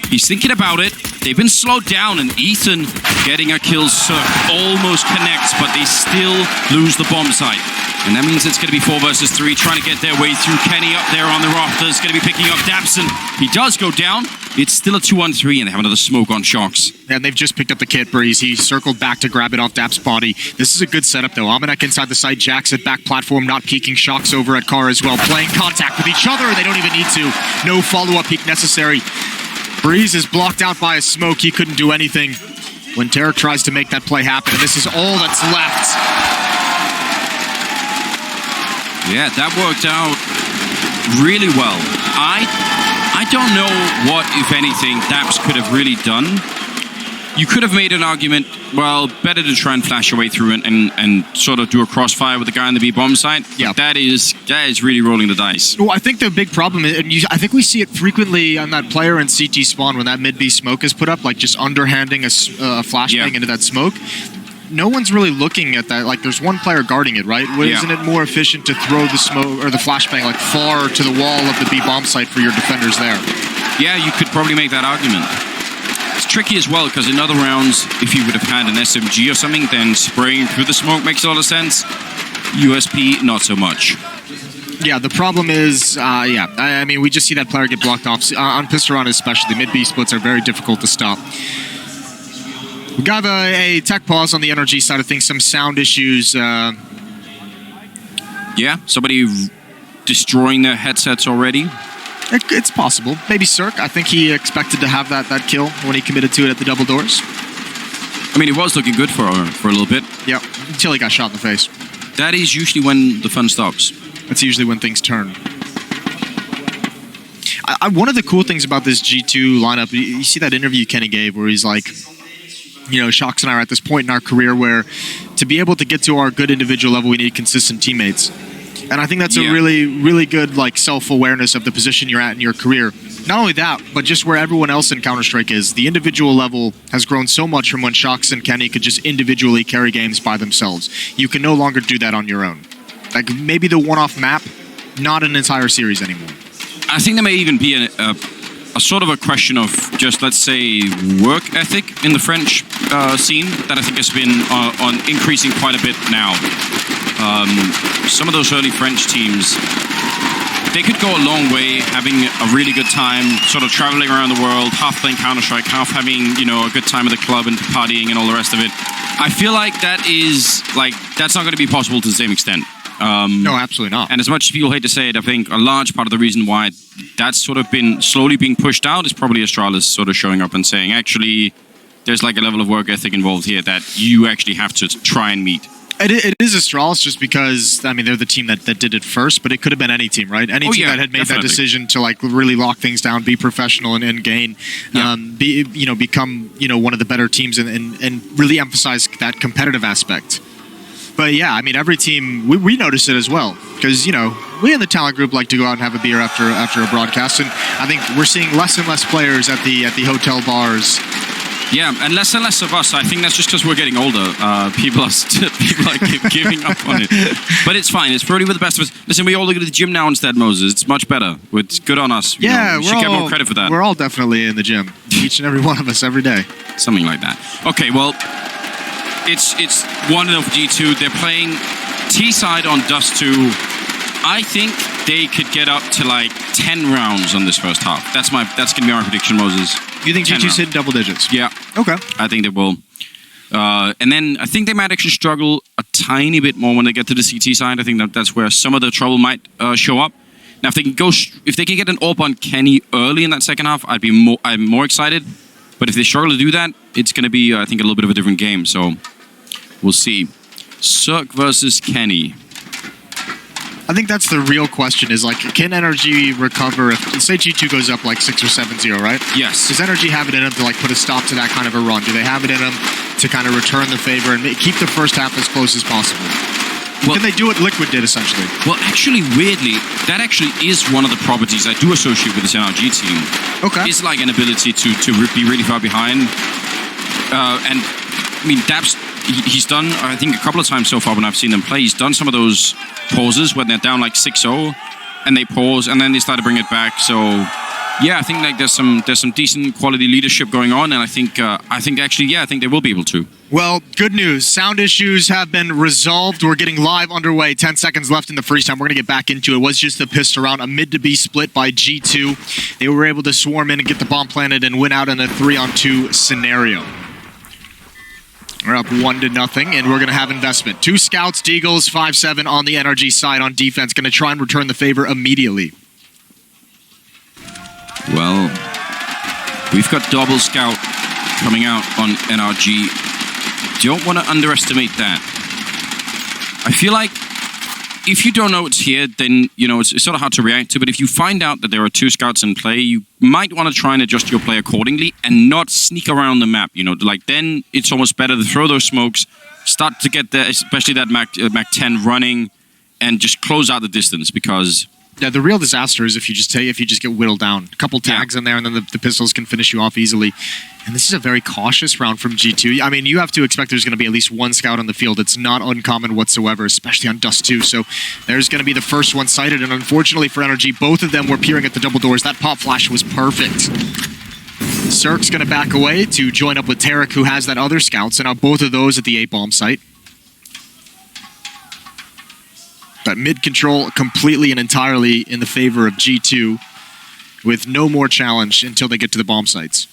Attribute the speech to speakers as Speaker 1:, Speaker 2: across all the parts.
Speaker 1: He's thinking about it. They've been slowed down, and Ethan getting a kill. Cirque almost connects, but they still lose the bomb site. And that means it's going to be 4 versus 3, trying to get their way through. Kenny up there on the rafters, going to be picking up Dabson. He does go down. It's still a 2-on-3, and they have another smoke on Shox.
Speaker 2: And they've just picked up the kit, Breeze. He circled back to grab it off Dap's body. This is a good setup, though. Amanek inside the site, Jax at back platform, not peeking. Shox over at Car as well, playing contact with each other. They don't even need to. No follow-up peek necessary. Breeze is blocked out by a smoke. He couldn't do anything when Terror tries to make that play happen. And this is all that's left.
Speaker 1: Yeah, that worked out really well. I don't know what, if anything, Daps could have really done. You could have made an argument, well, better to try and flash your way through and sort of do a crossfire with the guy on the B-bomb side. Yeah. That is really rolling the dice.
Speaker 2: Well, I think the big problem is, and I think we see it frequently on that player in CT spawn when that mid-B smoke is put up, like just underhanding a flashbang into that smoke. No one's really looking at that. Like, there's one player guarding it, right? Isn't it more efficient to throw the smoke or the flashbang like far to the wall of the B-bomb site for your defenders there? Yeah,
Speaker 1: you could probably make that argument. It's tricky as well, because in other rounds, if you would have had an SMG or something, then spraying through the smoke makes a lot of sense. USP, not so much.
Speaker 2: Yeah, the problem is, I mean, we just see that player get blocked off. On Pisteron especially, mid-B splits are very difficult to stop. We got a tech pause on the NRG side of things, some sound issues.
Speaker 1: Yeah, somebody destroying their headsets already.
Speaker 2: It's possible. Maybe Cirque. I think he expected to have that kill when he committed to it at the double doors.
Speaker 1: I mean, it was looking good for a little bit.
Speaker 2: Yeah, until he got shot in the face.
Speaker 1: That is usually when the fun stops.
Speaker 2: That's usually when things turn. One of the cool things about this G2 lineup, you see that interview Kenny gave where he's like, you know, Shox and I are at this point in our career where to be able to get to our good individual level, we need consistent teammates. And I think that's a really, really good like self-awareness of the position you're at in your career. Not only that, but just where everyone else in Counter-Strike is. The individual level has grown so much from when Shox and Kenny could just individually carry games by themselves. You can no longer do that on your own. Like maybe the one-off map, not an entire series anymore.
Speaker 1: I think there may even be a sort of a question of just, let's say, work ethic in the French scene that I think has been on increasing quite a bit now. Some of those early French teams, they could go a long way having a really good time, sort of traveling around the world, half playing Counter-Strike, half having, you know, a good time at the club and partying and all the rest of it. I feel like that's not going to be possible to the same extent.
Speaker 2: No, absolutely not.
Speaker 1: And as much as people hate to say it, I think a large part of the reason why that's sort of been slowly being pushed out is probably Astralis sort of showing up and saying, actually, there's like a level of work ethic involved here that you actually have to try and meet.
Speaker 2: It is Astralis just because, I mean, they're the team that did it first, but it could have been any team, right? Any team that had made that decision to like really lock things down, be professional and gain, become, you know, one of the better teams and really emphasize that competitive aspect. But yeah, I mean, every team, we notice it as well. Because, you know, we in the talent group like to go out and have a beer after a broadcast. And I think we're seeing less and less players at the hotel bars.
Speaker 1: Yeah, and less of us. I think that's just because we're getting older. People are giving up on it. But it's fine. It's probably with the best of us. Listen, we all look at the gym now instead, Moses. It's much better. It's good on us.
Speaker 2: Yeah,
Speaker 1: we should get more credit for that.
Speaker 2: We're all definitely in the gym. Each and every one of us every day.
Speaker 1: Something like that. Okay, well, it's 1-0 for G2. They're playing T-side on Dust 2. I think they could get up to like 10 rounds on this first half. That's going to be my prediction, Moses.
Speaker 2: You think G2's hitting double digits?
Speaker 1: Yeah.
Speaker 2: Okay.
Speaker 1: I think they will. And then I think they might actually struggle a tiny bit more when they get to the CT side. I think that's where some of the trouble might show up. Now, if they can get an AWP on Kenny early in that second half, I'm more excited. But if they struggle to do that, it's going to be, I think, a little bit of a different game. So we'll see. Cirque versus Kenny.
Speaker 2: I think that's the real question is, like, can NRG recover if, say, G2 goes up like 6 or 7-0, right?
Speaker 1: Yes.
Speaker 2: Does NRG have it in them to, like, put a stop to that kind of a run? Do they have it in them to kind of return the favor and keep the first half as close as possible? Well, can they do what Liquid did, essentially?
Speaker 1: Well, actually, weirdly, that actually is one of the properties I do associate with this NRG team.
Speaker 2: Okay.
Speaker 1: It's like an ability to be really far behind. And, I mean, Dabs, he's done, I think, a couple of times so far when I've seen them play, he's done some of those pauses when they're down like 6-0, and they pause, and then they start to bring it back. So Yeah, I think like there's some decent quality leadership going on, and I think they will be able to.
Speaker 2: Well, good news. Sound issues have been resolved. We're getting live underway. 10 seconds left in the freeze time. We're going to get back into it. It was just a pissed around, a mid to B split by G2. They were able to swarm in and get the bomb planted and win out in a 3-on-2 scenario. We're up 1-0, and we're going to have investment. 2 scouts, Deagles, 5-7 on the NRG side on defense. Going to try and return the favor immediately.
Speaker 1: Well, we've got double scout coming out on NRG. Don't want to underestimate that. I feel like if you don't know it's here, then, you know, it's sort of hard to react to. But if you find out that there are 2 scouts in play, you might want to try and adjust your play accordingly and not sneak around the map. You know, like then it's almost better to throw those smokes, start to get especially that Mac 10 running, and just close out the distance because...
Speaker 2: Yeah, the real disaster is if you just get whittled down. A couple tags in there, and then the pistols can finish you off easily. And this is a very cautious round from G2. I mean, you have to expect there's going to be at least 1 scout on the field. It's not uncommon whatsoever, especially on Dust 2. So there's going to be the first one sighted, and unfortunately for NRG, both of them were peering at the double doors. That pop flash was perfect. Cirque's going to back away to join up with Tarek, who has that other scout. So now both of those at the 8-bomb site. But mid-control completely and entirely in the favor of G2 with no more challenge until they get to the bomb sites.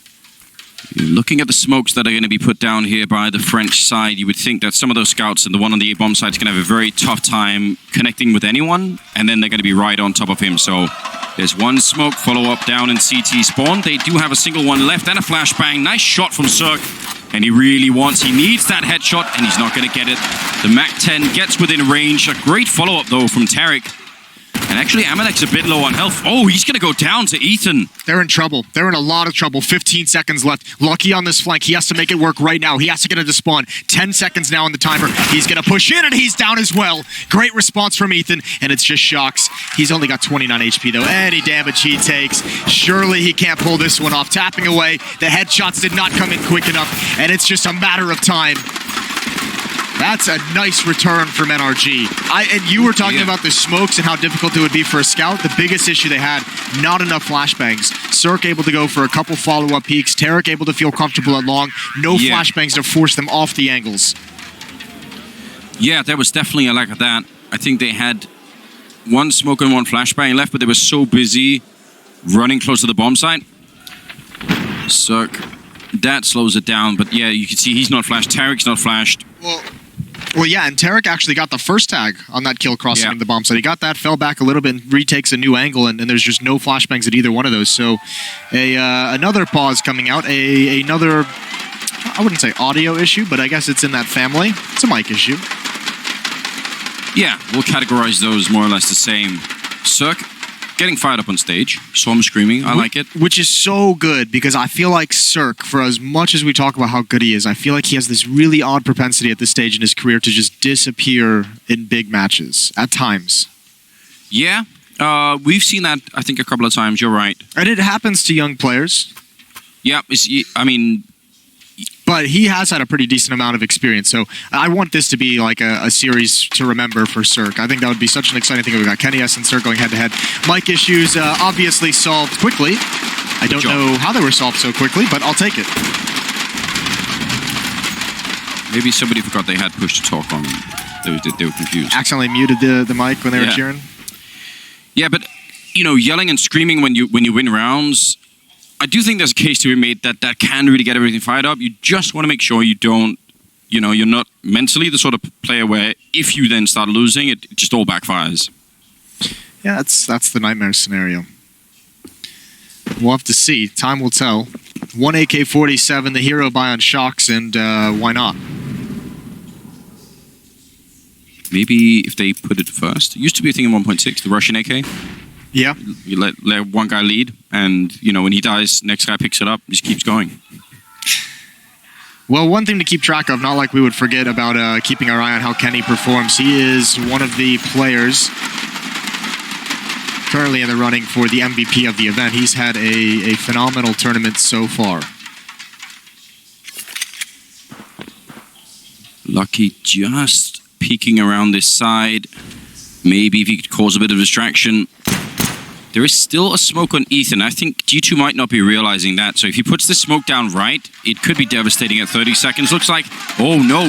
Speaker 1: Looking at the smokes that are going to be put down here by the French side, you would think that some of those scouts and the one on the A-bomb side is going to have a very tough time connecting with anyone, and then they're going to be right on top of him. So there's 1 smoke, follow-up down in CT spawn. They do have a single one left and a flashbang. Nice shot from Cirque. And he needs that headshot, and he's not going to get it. The MAC-10 gets within range. A great follow-up, though, from Tarek. And actually, Amalek's a bit low on health. Oh, he's going to go down to Ethan.
Speaker 2: They're in trouble. They're in a lot of trouble. 15 seconds left. Lucky on this flank. He has to make it work right now. He has to get it to spawn. 10 seconds now on the timer. He's going to push in, and he's down as well. Great response from Ethan, and it's just Shocks. He's only got 29 HP, though. Any damage he takes, surely he can't pull this one off. Tapping away. The headshots did not come in quick enough, and it's just a matter of time. That's a nice return from NRG. And you were talking about the smokes and how difficult it would be for a scout. The biggest issue they had, not enough flashbangs. Cirque able to go for a couple follow-up peeks. Tarek able to feel comfortable at long. No flashbangs to force them off the angles.
Speaker 1: Yeah, there was definitely a lack of that. I think they had 1 smoke and 1 flashbang left, but they were so busy running close to the bomb site. Cirque, that slows it down. But yeah, you can see he's not flashed. Tarek's not flashed.
Speaker 2: Well, yeah, and Tarek actually got the first tag on that kill crossing in the bomb site. He got that, fell back a little bit, and retakes a new angle, and there's just no flashbangs at either one of those. So another pause coming out, another, I wouldn't say audio issue, but I guess it's in that family. It's a mic issue.
Speaker 1: Yeah, we'll categorize those more or less the same. Cirque getting fired up on stage. So I'm screaming. I like it.
Speaker 2: Which is so good because I feel like Cirque, for as much as we talk about how good he is, I feel like he has this really odd propensity at this stage in his career to just disappear in big matches at times.
Speaker 1: Yeah, we've seen that, I think, a couple of times. You're right.
Speaker 2: And it happens to young players.
Speaker 1: Yeah, I mean...
Speaker 2: But he has had a pretty decent amount of experience, so I want this to be like a series to remember for Cirque. I think that would be such an exciting thing. We've got Kenny S and Cirque going head-to-head. Mic issues obviously solved quickly. I don't know how they were solved so quickly, but I'll take it.
Speaker 1: Maybe somebody forgot they had push to talk on. They were confused.
Speaker 2: Accidentally muted the mic when they were cheering.
Speaker 1: Yeah, but, you know, yelling and screaming when you win rounds... I do think there's a case to be made that can really get everything fired up. You just want to make sure you don't, you know, you're not mentally the sort of player where if you then start losing, it just all backfires.
Speaker 2: Yeah, that's the nightmare scenario. We'll have to see. Time will tell. 1 AK-47, the hero buy on Shocks, and why not?
Speaker 1: Maybe if they put it first. It used to be a thing in 1.6, the Russian AK.
Speaker 2: Yeah.
Speaker 1: You let one guy lead, and, you know, when he dies, next guy picks it up, just keeps going.
Speaker 2: Well, one thing to keep track of, not like we would forget about keeping our eye on how Kenny performs. He is one of the players currently in the running for the MVP of the event. He's had a phenomenal tournament so far.
Speaker 1: Lucky just peeking around this side. Maybe if he could cause a bit of distraction. there is still a smoke on Ethan. I think G2 might not be realizing that. So if he puts this smoke down right, it could be devastating at 30 seconds. Looks like, oh no.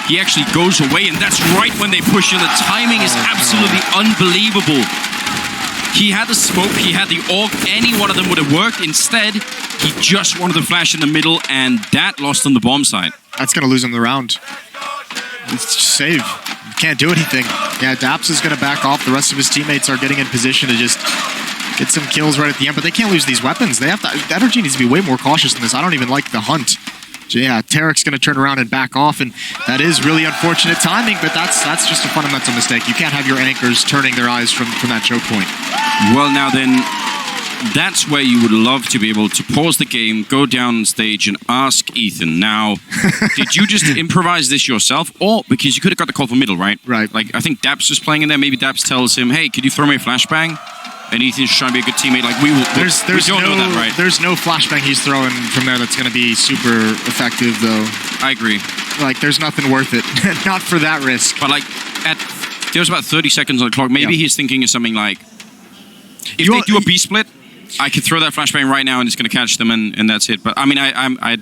Speaker 1: He actually goes away, and that's right when they push in. The timing is absolutely unbelievable. He had the smoke, he had the AUG, any one of them would have worked. Instead, he just wanted the flash in the middle, and that lost on the bomb side.
Speaker 2: That's going to lose him the round. It's just save. Can't do anything. Yeah, Daps is going to back off. The rest of his teammates are getting in position to just get some kills right at the end, but they can't lose these weapons. They have to. NRG needs to be way more cautious in this. I don't even like the hunt. So yeah, Tarek's going to turn around and back off, and that is really unfortunate timing, but that's just a fundamental mistake. You can't have your anchors turning their eyes from that choke point.
Speaker 1: Well, now then, that's where you would love to be able to pause the game, go down stage, and ask Ethan. Now, did you just improvise this yourself? Or, because you could have got the call from middle, right?
Speaker 2: Right.
Speaker 1: Like, I think Daps was playing in there. Maybe Daps tells him, hey, could you throw me a flashbang? And Ethan's just trying to be a good teammate. Like, we don't know that, right?
Speaker 2: There's no flashbang he's throwing from there that's going to be super effective, though.
Speaker 1: I agree.
Speaker 2: Like, there's nothing worth it. Not for that risk.
Speaker 1: But, like, there's about 30 seconds on the clock. Maybe he's thinking of something like, if they do a B split, I could throw that flashbang right now and it's going to catch them, and that's it. But I mean, I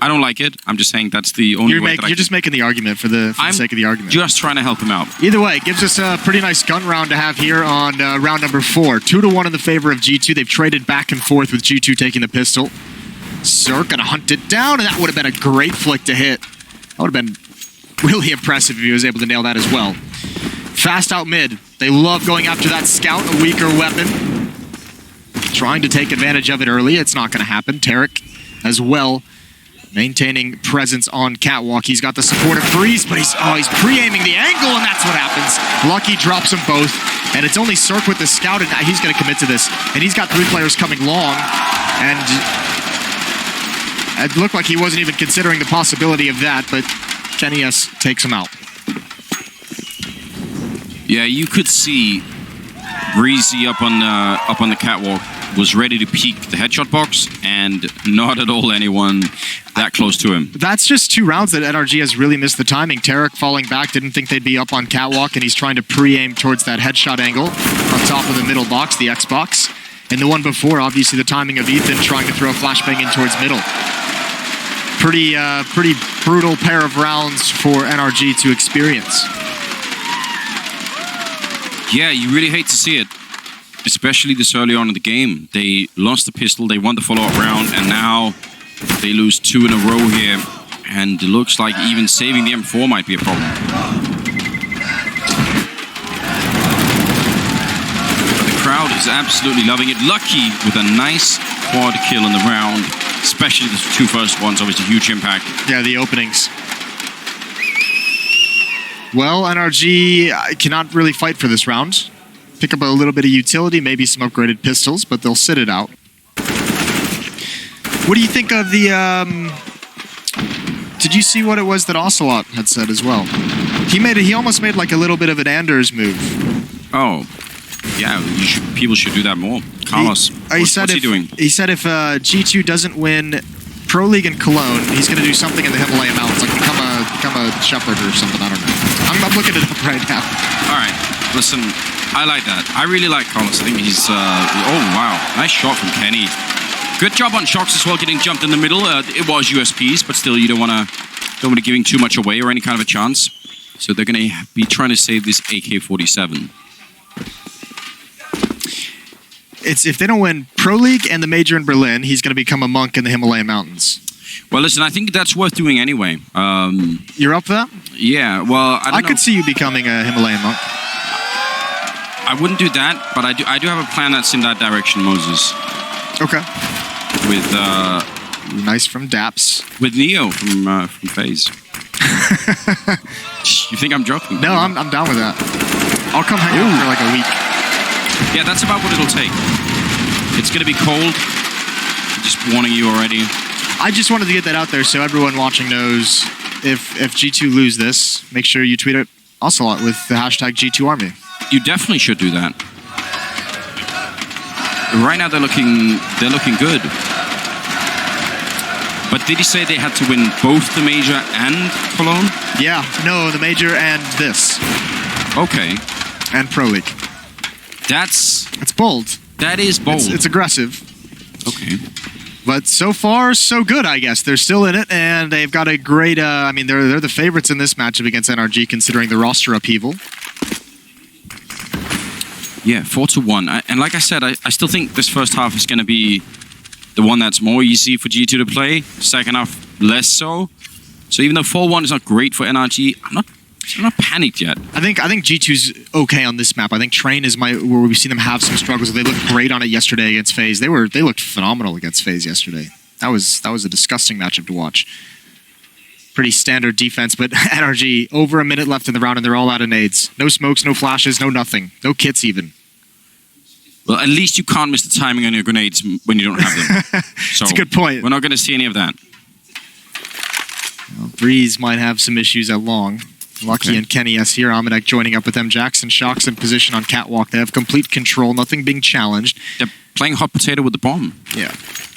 Speaker 1: don't like it. I'm just saying that's the only way.
Speaker 2: You're just making the argument for the sake of the argument.
Speaker 1: Just trying to help him out.
Speaker 2: Either way, it gives us a pretty nice gun round to have here on round number 4. 2-1 in the favor of G2. They've traded back and forth with G2 taking the pistol. Zerk gonna hunt it down, and that would have been a great flick to hit. That would have been really impressive if he was able to nail that as well. Fast out mid. They love going after that scout, a weaker weapon. Trying to take advantage of it early. It's not going to happen. Tarek as well, maintaining presence on Catwalk. He's got the supportive freeze, but he's pre-aiming the angle, and that's what happens. Lucky drops them both, and it's only Zerk with the scout, and he's going to commit to this. And he's got 3 players coming long, and it looked like he wasn't even considering the possibility of that, but Kenny S takes him out.
Speaker 1: Yeah, you could see Breezy up on the catwalk was ready to peek the headshot box, and not at all anyone that close to him.
Speaker 2: That's just 2 rounds that NRG has really missed the timing. Tarek falling back, didn't think they'd be up on catwalk, and he's trying to pre-aim towards that headshot angle on top of the middle box, the Xbox. And the one before, obviously the timing of Ethan trying to throw a flashbang in towards middle. Pretty brutal pair of rounds for NRG to experience.
Speaker 1: Yeah, you really hate to see it, especially this early on in the game. They lost the pistol, they won the follow-up round, and now they lose 2 in a row here. And it looks like even saving the M4 might be a problem. But the crowd is absolutely loving it. Lucky with a nice quad kill in the round, especially the 2 first ones, obviously huge impact.
Speaker 2: Yeah, the openings. Well, NRG cannot really fight for this round. Pick up a little bit of utility, maybe some upgraded pistols, but they'll sit it out. What do you think of the... Did you see what it was that Ocelot had said as well? He almost made like a little bit of an Anders move.
Speaker 1: Oh, yeah, people should do that more. Carlos, what's he doing?
Speaker 2: He said if G2 doesn't win Pro League in Cologne, he's going to do something in the Himalaya Mountains, like become a shepherd or something, I don't know. I'm looking it up right now.
Speaker 1: All right, listen, I like that. I really like Carlos. I think he's, oh wow, nice shot from Kenny. Good job on shocks as well, getting jumped in the middle. It was USPs, but still you don't want to giving too much away or any kind of a chance. So they're going to be trying to save this AK-47.
Speaker 2: If they don't win Pro League and the Major in Berlin, he's going to become a monk in the Himalaya Mountains.
Speaker 1: Well, listen, I think that's worth doing anyway.
Speaker 2: You're up for that?
Speaker 1: Yeah, well, I
Speaker 2: could see you becoming a Himalayan monk.
Speaker 1: I wouldn't do that, but I do have a plan that's in that direction, Moses.
Speaker 2: Okay.
Speaker 1: With
Speaker 2: nice from Daps.
Speaker 1: With Neo from FaZe. You think I'm joking?
Speaker 2: No, I'm down with that. I'll come hang out for like a week.
Speaker 1: Yeah, that's about what it'll take. It's going to be cold. Just warning you already.
Speaker 2: I just wanted to get that out there so everyone watching knows if G2 lose this, make sure you tweet at Ocelot with the hashtag G2Army.
Speaker 1: You definitely should do that. Right now they're looking good. But did he say they had to win both the Major and Cologne?
Speaker 2: Yeah, no, the Major and this.
Speaker 1: Okay.
Speaker 2: And Pro League.
Speaker 1: That's
Speaker 2: bold.
Speaker 1: That is bold.
Speaker 2: It's aggressive.
Speaker 1: Okay.
Speaker 2: But so far, so good, I guess. They're still in it, and they've got a great... I mean, they're the favorites in this matchup against NRG, considering the roster upheaval.
Speaker 1: Yeah, 4-1. And like I said, I still think this first half is going to be the one that's more easy for G2 to play. Second half, less so. So even though 4-1 is not great for NRG, I'm not panicked yet.
Speaker 2: I think G2's okay on this map. I think Train is where we've seen them have some struggles. They looked great on it yesterday against FaZe. They looked phenomenal against FaZe yesterday. That was a disgusting matchup to watch. Pretty standard defense, but NRG, over a minute left in the round, and they're all out of nades. No smokes, no flashes, no nothing. No kits even.
Speaker 1: Well, at least you can't miss the timing on your grenades when you don't have them. So
Speaker 2: that's a good point.
Speaker 1: We're not going to see any of that.
Speaker 2: Well, Breeze might have some issues at long. Lucky and Kenny S here. Amanek joining up with them. Jackson Shocks in position on Catwalk. They have complete control, nothing being challenged.
Speaker 1: They're playing hot potato with the bomb.
Speaker 2: Yeah.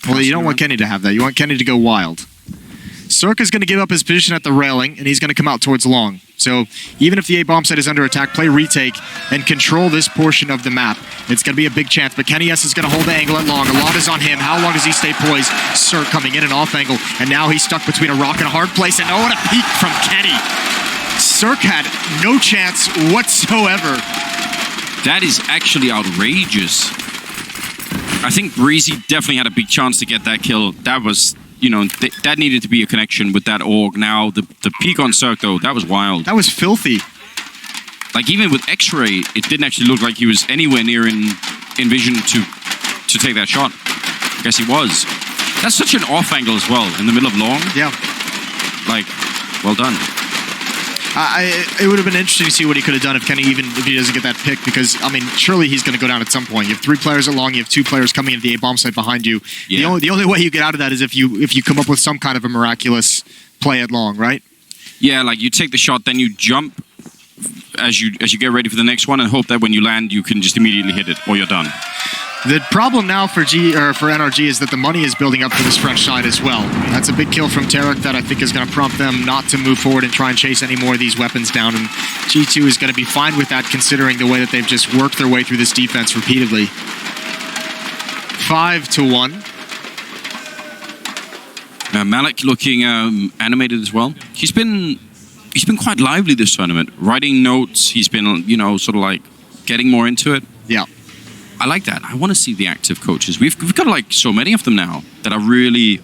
Speaker 2: Well, you don't want Kenny to have that. You want Kenny to go wild. Circa's going to give up his position at the railing, and he's going to come out towards long. So even if the A bomb site is under attack, play retake and control this portion of the map. It's going to be a big chance, but Kenny S is going to hold the angle at long. A lot is on him. How long does he stay poised? Cirque coming in and off angle, and now he's stuck between a rock and a hard place, and oh, what a peek from Kenny. Cirque had no chance whatsoever.
Speaker 1: That is actually outrageous. I think Breezy definitely had a big chance to get that kill. That was... that needed to be a connection with that org. Now, the peak on Cirque, though, that was wild.
Speaker 2: That was filthy.
Speaker 1: Like, even with X-Ray, it didn't actually look like he was anywhere near in vision to take that shot. I guess he was. That's such an off angle as well, in the middle of long.
Speaker 2: Yeah.
Speaker 1: Like, well done.
Speaker 2: It would have been interesting to see what he could have done if he doesn't get that pick, because, I mean, surely he's going to go down at some point. You have 3 players at long, you have 2 players coming into the A-bomb site behind you. Yeah. The only way you get out of that is if you come up with some kind of a miraculous play at long, right?
Speaker 1: Yeah, like you take the shot, then you jump as you get ready for the next one and hope that when you land, you can just immediately hit it, or you're done.
Speaker 2: The problem now for NRG is that the money is building up for this French side as well. That's a big kill from Tarek that I think is going to prompt them not to move forward and try and chase any more of these weapons down. And G2 is going to be fine with that, considering the way that they've just worked their way through this defense repeatedly. 5-1.
Speaker 1: Malik looking animated as well. He's been quite lively this tournament, writing notes. He's been sort of like getting more into it.
Speaker 2: Yeah.
Speaker 1: I like that. I want to see the active coaches. We've got like so many of them now that are really,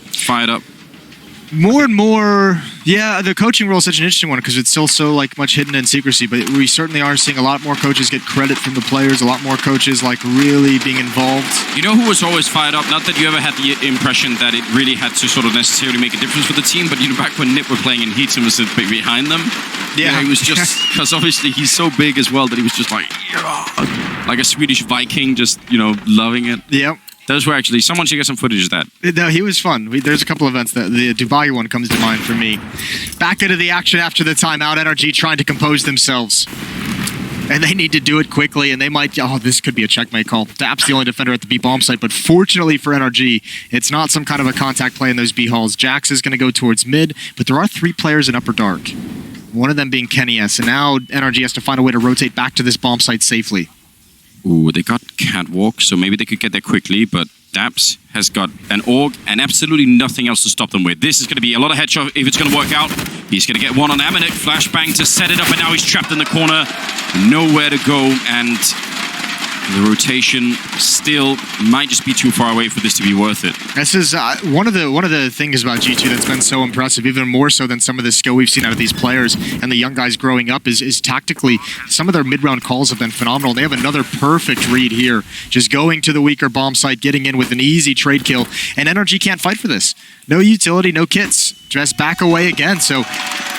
Speaker 1: fired up.
Speaker 2: More and more, yeah, the coaching role is such an interesting one because it's still so like much hidden in secrecy, but we certainly are seeing a lot more coaches get credit from the players, a lot more coaches like really being involved.
Speaker 1: You know who was always fired up? Not that you ever had the impression that it really had to sort of necessarily make a difference for the team, but back when Nip were playing in Heats and was behind them, he was just, because obviously he's so big as well that he was just like a Swedish Viking, just, loving it.
Speaker 2: Yep.
Speaker 1: Those were actually, someone should get some footage of that.
Speaker 2: No, he was fun. There's a couple of events. The Dubai one comes to mind for me. Back into the action after the timeout. NRG trying to compose themselves. And they need to do it quickly, and they might... Oh, this could be a checkmate call. Dap's the only defender at the B-bomb site, but fortunately for NRG, it's not some kind of a contact play in those B-halls. Jax is going to go towards mid, but there are 3 players in upper dark. One of them being Kenny S, and now NRG has to find a way to rotate back to this bomb site safely.
Speaker 1: Ooh, they got Catwalk, so maybe they could get there quickly, but Daps has got an org and absolutely nothing else to stop them with. This is going to be a lot of headshot if it's going to work out. He's going to get one on Amanek, flashbang to set it up, and now he's trapped in the corner. Nowhere to go, and the rotation still might just be too far away for this to be worth it.
Speaker 2: This is one of the things about G2 that's been so impressive, even more so than some of the skill we've seen out of these players and the young guys growing up, is tactically, some of their mid-round calls have been phenomenal. They have another perfect read here, just going to the weaker bomb site, getting in with an easy trade kill, and NRG can't fight for this. No utility, no kits, just back away again. So,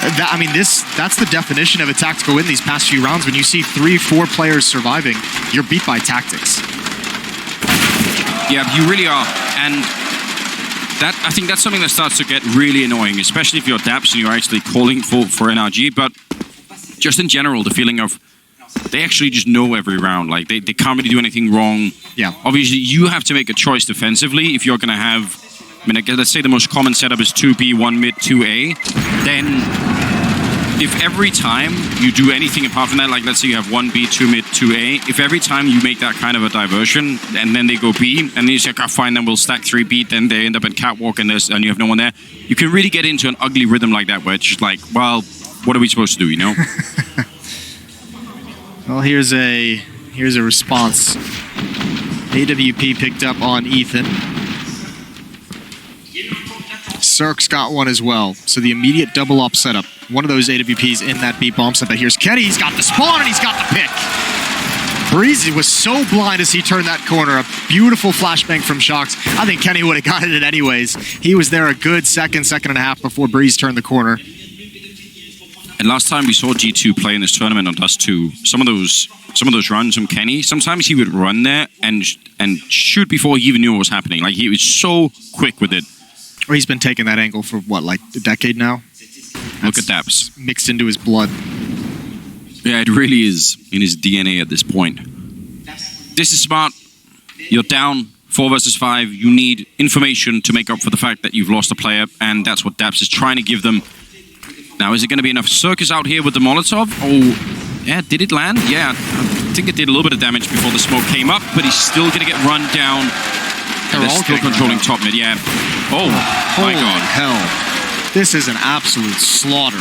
Speaker 2: that's the definition of a tactical win these past few rounds. When you see 3-4 players surviving, you're beat by tactics.
Speaker 1: Yeah, you really are. And I think that's something that starts to get really annoying, especially if you're Daps and you're actually calling for NRG. But just in general, the feeling of they actually just know every round. Like, they can't really do anything wrong.
Speaker 2: Yeah.
Speaker 1: Obviously, you have to make a choice defensively if you're going to have... let's say the most common setup is 2B, 1 mid, 2A. Then if every time you do anything apart from that, like let's say you have 1 B, 2 mid, 2 A, if every time you make that kind of a diversion and then they go B, and then you say, okay, fine, then we'll stack 3 B, then they end up at catwalk and you have no one there, you can really get into an ugly rhythm like that where it's just like, well, what are we supposed to do, you know?
Speaker 2: Well, here's a response. AWP picked up on Ethan. Cirque's got one as well. So the immediate double op setup. One of those AWPs in that B bomb set. But here's Kenny. He's got the spawn and he's got the pick. Breezy was so blind as he turned that corner. A beautiful flashbang from Shox. I think Kenny would have gotten it anyways. He was there a good second and a half before Breeze turned the corner.
Speaker 1: And last time we saw G2 play in this tournament on Dust 2, some of those runs from Kenny, sometimes he would run there and shoot before he even knew what was happening. Like, he was so quick with it.
Speaker 2: Or he's been taking that angle for, what, like a decade now?
Speaker 1: Look at Daps.
Speaker 2: Mixed into his blood.
Speaker 1: Yeah, it really is in his DNA at this point. This is smart. You're down 4 versus 5. You need information to make up for the fact that you've lost a player, and that's what Daps is trying to give them. Now, is it going to be enough? Circus out here with the Molotov? Oh, yeah, did it land? Yeah, I think it did a little bit of damage before the smoke came up, but he's still going to get run down. And they're still controlling top mid, yeah. Oh, my God.
Speaker 2: Hell. This is an absolute slaughter.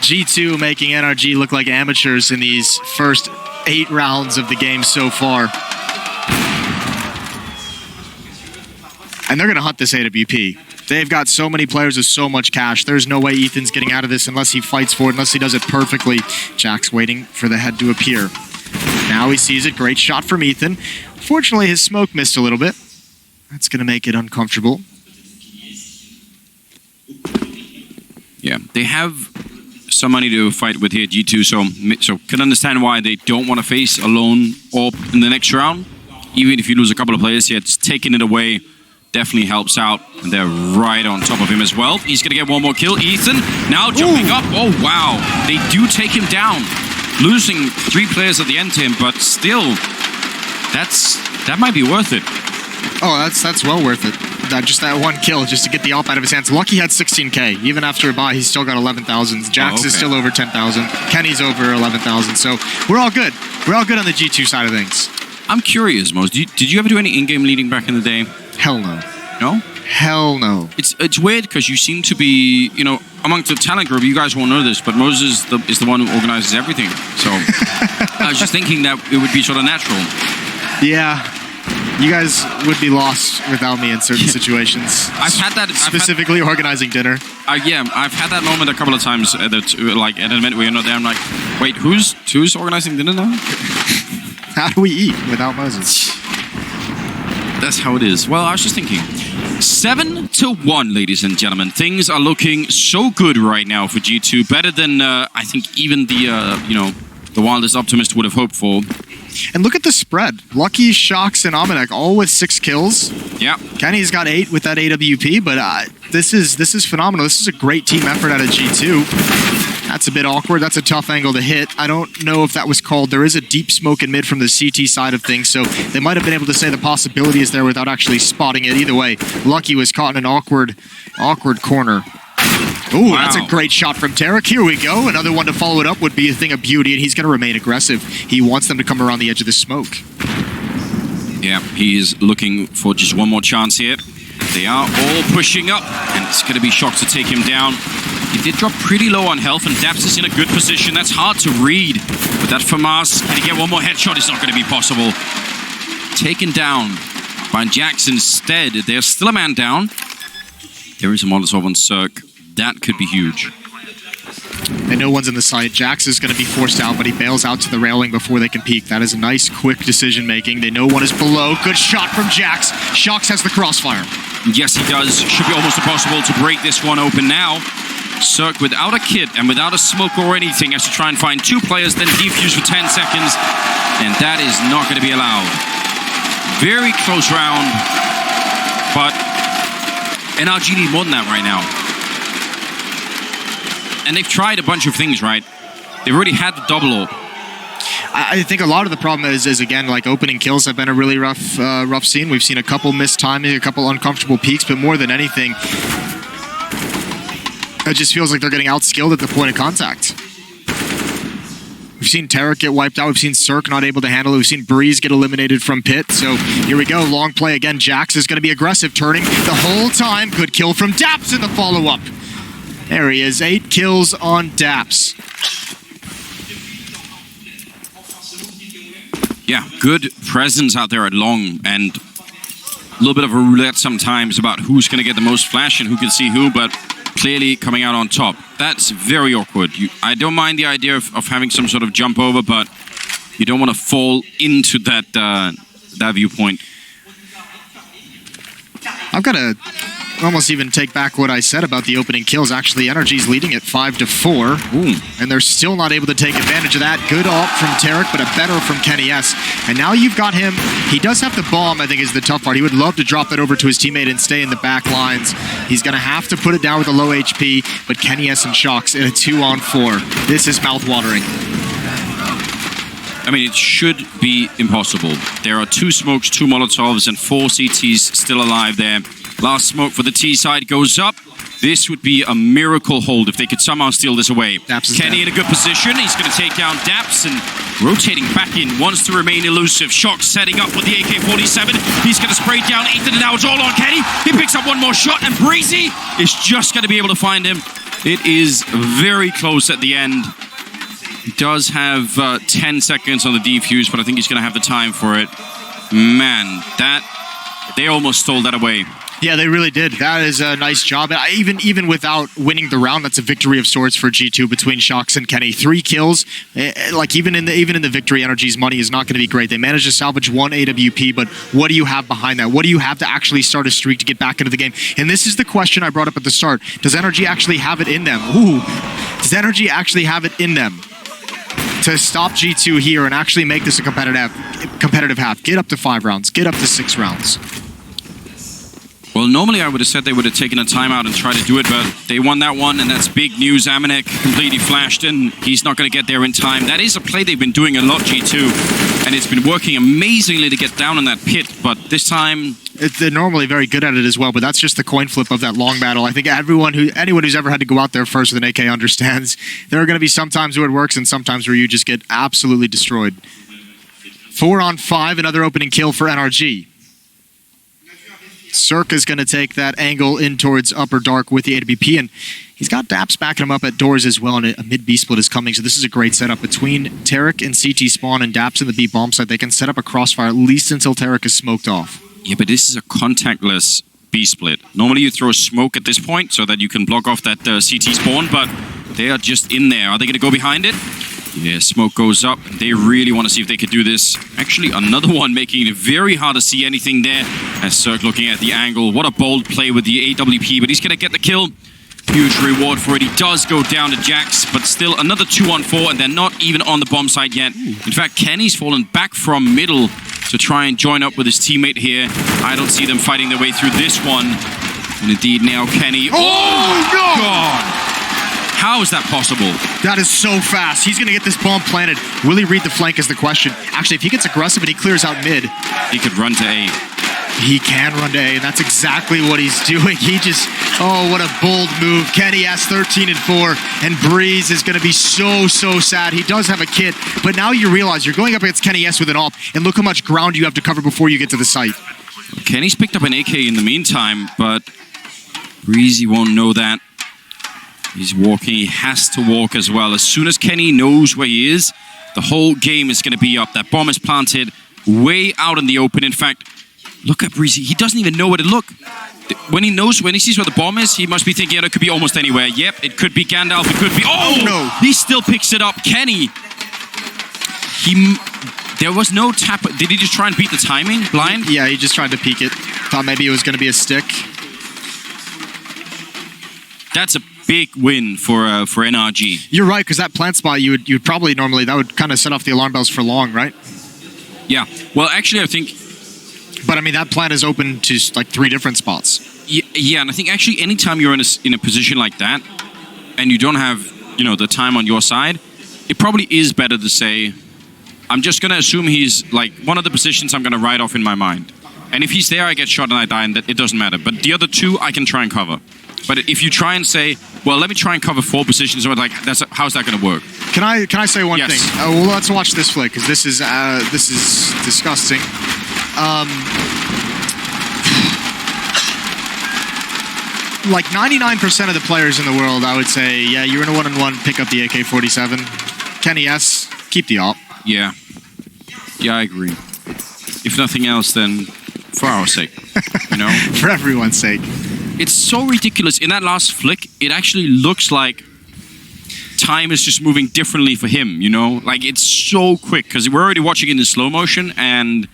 Speaker 2: G2 making NRG look like amateurs in these first 8 rounds of the game so far. And they're going to hunt this AWP. They've got so many players with so much cash. There's no way Ethan's getting out of this unless he fights for it, unless he does it perfectly. Jack's waiting for the head to appear. Now he sees it. Great shot from Ethan. Fortunately, his smoke missed a little bit. That's going to make it uncomfortable.
Speaker 1: Yeah, they have some money to fight with here, G2, so can understand why they don't want to face a lone AWP in the next round. Even if you lose a couple of players here, just taking it away definitely helps out. And they're right on top of him as well. He's going to get one more kill. Ethan now jumping up. Oh, wow. They do take him down. Losing 3 players at the end to him, but still, that might be worth it.
Speaker 2: Oh, that's well worth it. Just that one kill, just to get the AWP out of his hands. Lucky had 16K. Even after a buy, he's still got 11,000. Jax is still over 10,000. Kenny's over 11,000. So we're all good. We're all good on the G2 side of things.
Speaker 1: I'm curious, Mose. Did you ever do any in-game leading back in the day?
Speaker 2: Hell no.
Speaker 1: No?
Speaker 2: Hell no.
Speaker 1: It's weird because you seem to be, you know, amongst the talent group, you guys won't know this, but Moses is the one who organizes everything. So I was just thinking that it would be sort of natural.
Speaker 2: Yeah. You guys would be lost without me in certain situations.
Speaker 1: I've had that.
Speaker 2: Specifically organizing dinner.
Speaker 1: Yeah, I've had that moment a couple of times like at an event where you're not there. I'm like, wait, who's organizing dinner now?
Speaker 2: How do we eat without Moses?
Speaker 1: That's how it is. Well, I was just thinking. 7-1, ladies and gentlemen. Things are looking so good right now for G2. Better than I think even the wildest optimist would have hoped for.
Speaker 2: And look at the spread. Lucky, Shox, and Amanek all with 6 kills.
Speaker 1: Yeah.
Speaker 2: Kenny's got 8 with that AWP, but this is phenomenal. This is a great team effort out of G2. That's a bit awkward. That's a tough angle to hit. I don't know if that was called. There is a deep smoke in mid from the CT side of things, so they might have been able to say the possibility is there without actually spotting it. Either way, Lucky was caught in an awkward corner. Ooh, wow. That's a great shot from Tarek. Here we go. Another one to follow it up would be a thing of beauty, and he's going to remain aggressive. He wants them to come around the edge of the smoke.
Speaker 1: Yeah, he is looking for just one more chance here. They are all pushing up, and it's going to be Shox to take him down. He did drop pretty low on health, and Daps is in a good position. That's hard to read. But that FAMAS, can he get one more headshot? It's not going to be possible. Taken down by Jax instead. There's still a man down. There is a Molotov on Cirque. That could be huge.
Speaker 2: And no one's in the site. Jax is going to be forced out, but he bails out to the railing before they can peek. That is a nice, quick decision-making. They know one is below. Good shot from Jax. Shox has the crossfire.
Speaker 1: Yes, he does. Should be almost impossible to break this one open now. Cirque, without a kit and without a smoke or anything, has to try and find 2 players, then defuse for 10 seconds. And that is not going to be allowed. Very close round. But NRG need more than that right now. And they've tried a bunch of things, right? They've already had the double AWP.
Speaker 2: I think a lot of the problem is again, like opening kills have been a really rough scene. We've seen a couple missed timing, a couple uncomfortable peaks, but more than anything, It just feels like they're getting outskilled at the point of contact. We've seen Tarek get wiped out. We've seen Cirque not able to handle it. We've seen Breeze get eliminated from Pit. So here we go. Long play again. Jax is going to be aggressive, turning the whole time. Good kill from Daps in the follow-up. There he is. 8 kills on Daps.
Speaker 1: Yeah, good presence out there at long, and a little bit of a roulette sometimes about who's going to get the most flash and who can see who, but clearly coming out on top. That's very awkward. I don't mind the idea of having some sort of jump over, but you don't want to fall into that viewpoint.
Speaker 2: I've got to almost even take back what I said about the opening kills. Actually, NRG's leading at 5-4.
Speaker 1: Ooh.
Speaker 2: And they're still not able to take advantage of that. Good ult from Tarek, but a better from Kenny S. And now you've got him. He does have the bomb, I think, is the tough part. He would love to drop that over to his teammate and stay in the back lines. He's going to have to put it down with a low HP, but Kenny S and Shocks in a 2-on-4. This is mouth-watering.
Speaker 1: I mean, it should be impossible. There are 2 smokes, 2 Molotovs, and 4 CTs still alive there. Last smoke for the T side goes up. This would be a miracle hold if they could somehow steal this away. Kenny in a good position. He's going to take down Daps and rotating back in. Wants to remain elusive. Shock setting up with the AK-47. He's going to spray down Ethan, and now it's all on Kenny. He picks up one more shot, and Breezy is just going to be able to find him. It is very close at the end. He does have 10 seconds on the defuse, but I think he's going to have the time for it. Man, they almost stole that away.
Speaker 2: Yeah, they really did. That is a nice job. Even without winning the round, that's a victory of sorts for G2 between Shocks and Kenny. 3 kills. Like even in the victory, NRG's money is not going to be great. They managed to salvage 1 AWP, but what do you have behind that? What do you have to actually start a streak to get back into the game? And this is the question I brought up at the start. Does NRG actually have it in them? Ooh. Does NRG actually have it in them to stop G2 here and actually make this a competitive half? Get up to 5 rounds. Get up to 6 rounds.
Speaker 1: Well, normally I would have said they would have taken a timeout and tried to do it, but they won that one, and that's big news. Amanek completely flashed in. He's not going to get there in time. That is a play they've been doing a lot, G2, and it's been working amazingly to get down in that pit, but this time...
Speaker 2: They're normally very good at it as well, but that's just the coin flip of that long battle. I think anyone who's ever had to go out there first with an AK understands there are going to be some times where it works and sometimes where you just get absolutely destroyed. 4-on-5, another opening kill for NRG. Cirque is going to take that angle in towards Upper Dark with the AWP, and he's got Daps backing him up at doors as well, and a mid-B split is coming, so this is a great setup. Between Tarek and CT spawn and Daps in the B bomb site, they can set up a crossfire at least until Tarek is smoked off.
Speaker 1: Yeah, but this is a contactless B split. Normally you throw smoke at this point so that you can block off that CT spawn, but they are just in there. Are they going to go behind it? Yeah, smoke goes up. They really want to see if they could do this. Actually, another one making it very hard to see anything there. As Cirque looking at the angle. What a bold play with the AWP, but he's going to get the kill. Huge reward for it. He does go down to Jax, but still another 2-on-4, and they're not even on the bomb site yet. In fact, Kenny's fallen back from middle to try and join up with his teammate here. I don't see them fighting their way through this one. And indeed, now Kenny... Oh
Speaker 2: no!
Speaker 1: God! How is that possible?
Speaker 2: That is so fast. He's going to get this bomb planted. Will he read the flank is the question. Actually, if he gets aggressive and he clears out mid...
Speaker 1: He could run to A.
Speaker 2: He can run to A, and that's exactly what he's doing. He just... Oh, what a bold move. Kenny S 13-4, and Breeze is going to be so sad. He does have a kit, but now you realize you're going up against Kenny S with an AWP, and look how much ground you have to cover before you get to the site.
Speaker 1: Kenny's picked up an AK in the meantime, but Breezy won't know that. He's walking. He has to walk as well. As soon as Kenny knows where he is, the whole game is going to be up. That bomb is planted way out in the open. In fact, look at Breezy. He doesn't even know where to look. When he sees where the bomb is, he must be thinking, yeah, it could be almost anywhere. Yep, it could be Gandalf. It could be... Oh, no. He still picks it up. Kenny. There was no tap. Did he just try and beat the timing blind?
Speaker 2: Yeah, he just tried to peek it. Thought maybe it was going to be a stick.
Speaker 1: That's a big win for NRG.
Speaker 2: You're right, because that plant spot, you'd probably normally, that would kind of set off the alarm bells for long, right?
Speaker 1: Yeah. Well, actually, I think...
Speaker 2: But, I mean, that plant is open to, like, 3 different spots.
Speaker 1: Yeah, and I think actually anytime you're in a position like that, and you don't have, the time on your side, it probably is better to say, I'm just going to assume he's, like, one of the positions I'm going to write off in my mind. And if he's there, I get shot and I die, and it doesn't matter. But the other two, I can try and cover. But if you try and say, well, let me try and cover 4 positions, or like, how's that going to work?
Speaker 2: Can I say one
Speaker 1: Yes.
Speaker 2: thing? Well, let's watch this flick, because this is disgusting. Like 99% of the players in the world, I would say, yeah, you're in a 1-on-1, pick up the AK-47. Kenny S, keep the op.
Speaker 1: Yeah. Yeah, I agree. If nothing else, then for our sake, you know?
Speaker 2: For everyone's sake.
Speaker 1: It's so ridiculous. In that last flick, it actually looks like time is just moving differently for him, you know? Like, it's so quick, because we're already watching it in slow motion, and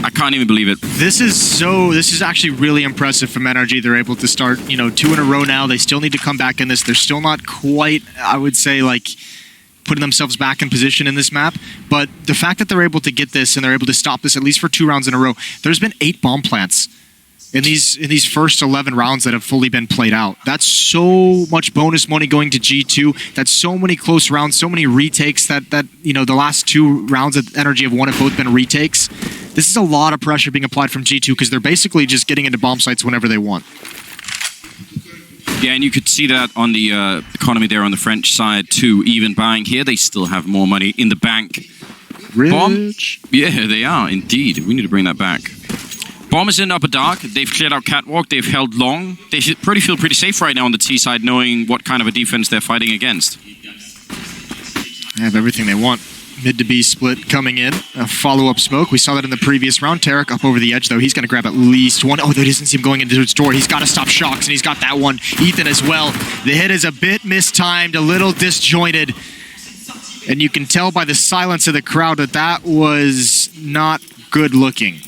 Speaker 1: I can't even believe it.
Speaker 2: This is actually really impressive from NRG. They're able to start, 2 in a row now. They still need to come back in this. They're still not quite, I would say, like, putting themselves back in position in this map. But the fact that they're able to get this and they're able to stop this at least for 2 rounds in a row, there's been 8 bomb plants in these first 11 rounds that have fully been played out. That's so much bonus money going to G2. That's so many close rounds, so many retakes that the last 2 rounds that NRG have won have both been retakes. This is a lot of pressure being applied from G2 because they're basically just getting into bomb sites whenever they want.
Speaker 1: Yeah, and you could see that on the economy there on the French side too. Even buying here, they still have more money in the bank.
Speaker 2: Rich.
Speaker 1: Bomb? Yeah, they are, indeed. We need to bring that back. Bomb is in upper dark. They've cleared out catwalk. They've held long. They feel pretty safe right now on the T side, knowing what kind of a defense they're fighting against.
Speaker 2: They have everything they want. Mid to B split coming in. A follow-up smoke. We saw that in the previous round. Tarek up over the edge, though. He's going to grab at least one. Oh, that doesn't see him going into his door. He's got to stop Shocks, and he's got that one. Ethan as well. The hit is a bit mistimed, a little disjointed. And you can tell by the silence of the crowd that that was not good looking.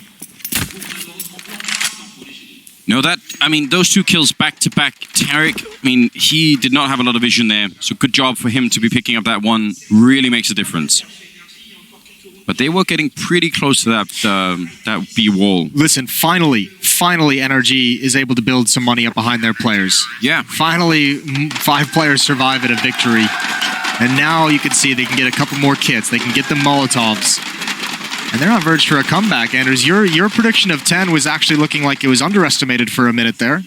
Speaker 1: No, those 2 kills back-to-back. Tarek, he did not have a lot of vision there. So good job for him to be picking up that one. Really makes a difference. But they were getting pretty close to that B wall.
Speaker 2: Listen, finally, NRG is able to build some money up behind their players.
Speaker 1: Yeah.
Speaker 2: Finally, 5 players survive at a victory. And now you can see they can get a couple more kits. They can get the Molotovs. And they're on verge for a comeback, Anders. Your prediction of 10 was actually looking like it was underestimated for a minute there.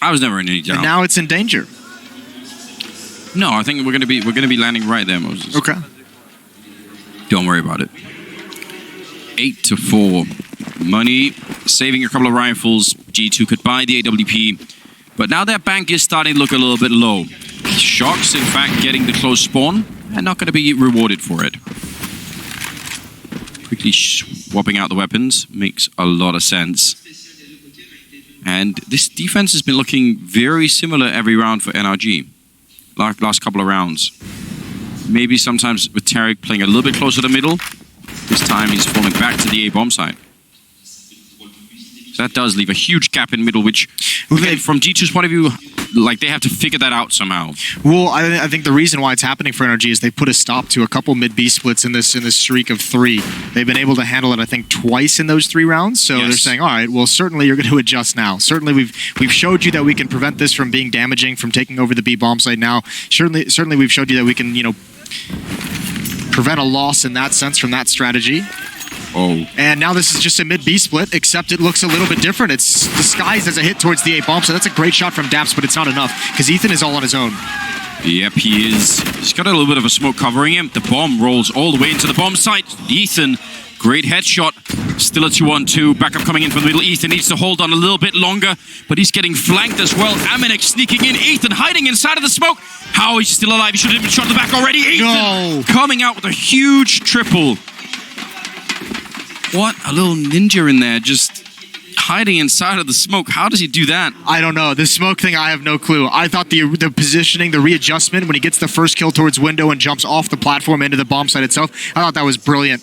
Speaker 1: I was never in any doubt.
Speaker 2: And now it's in danger.
Speaker 1: No, I think we're gonna be landing right there, Moses.
Speaker 2: Okay.
Speaker 1: Don't worry about it. 8-4. Money, saving a couple of rifles. G2 could buy the AWP. But now their bank is starting to look a little bit low. Shocks, in fact, getting the close spawn and not going to be rewarded for it. Quickly swapping out the weapons makes a lot of sense. And this defense has been looking very similar every round for NRG. Last couple of rounds. Maybe sometimes with Tarek playing a little bit closer to the middle. This time he's falling back to the A-bomb side. So that does leave a huge gap in middle, which, okay, from G2's point of view, like, they have to figure that out somehow.
Speaker 2: Well, I think the reason why it's happening for NRG is they put a stop to a couple mid-B splits in this streak of 3. They've been able to handle it, I think, twice in those 3 rounds. So They're saying, all right, well, certainly you're going to adjust now. Certainly we've showed you that we can prevent this from being damaging, from taking over the B bomb site now. Certainly we've showed you that we can, prevent a loss in that sense from that strategy.
Speaker 1: Oh.
Speaker 2: And now this is just a mid-B split, except it looks a little bit different. It's disguised as a hit towards the A-bomb, so that's a great shot from Daps, but it's not enough, because Ethan is all on his own.
Speaker 1: Yep, he is. He's got a little bit of a smoke covering him. The bomb rolls all the way into the bomb site. Ethan, great headshot. Still a 2-on-2. Backup coming in from the middle. Ethan needs to hold on a little bit longer, but he's getting flanked as well. Aminek sneaking in. Ethan hiding inside of the smoke. How he's still alive? He should have been shot in the back already. Ethan coming out with a huge triple. What? A little ninja in there, just hiding inside of the smoke. How does he do that?
Speaker 2: I don't know. The smoke thing, I have no clue. I thought the positioning, the readjustment, when he gets the first kill towards window and jumps off the platform into the bomb site itself, I thought that was brilliant.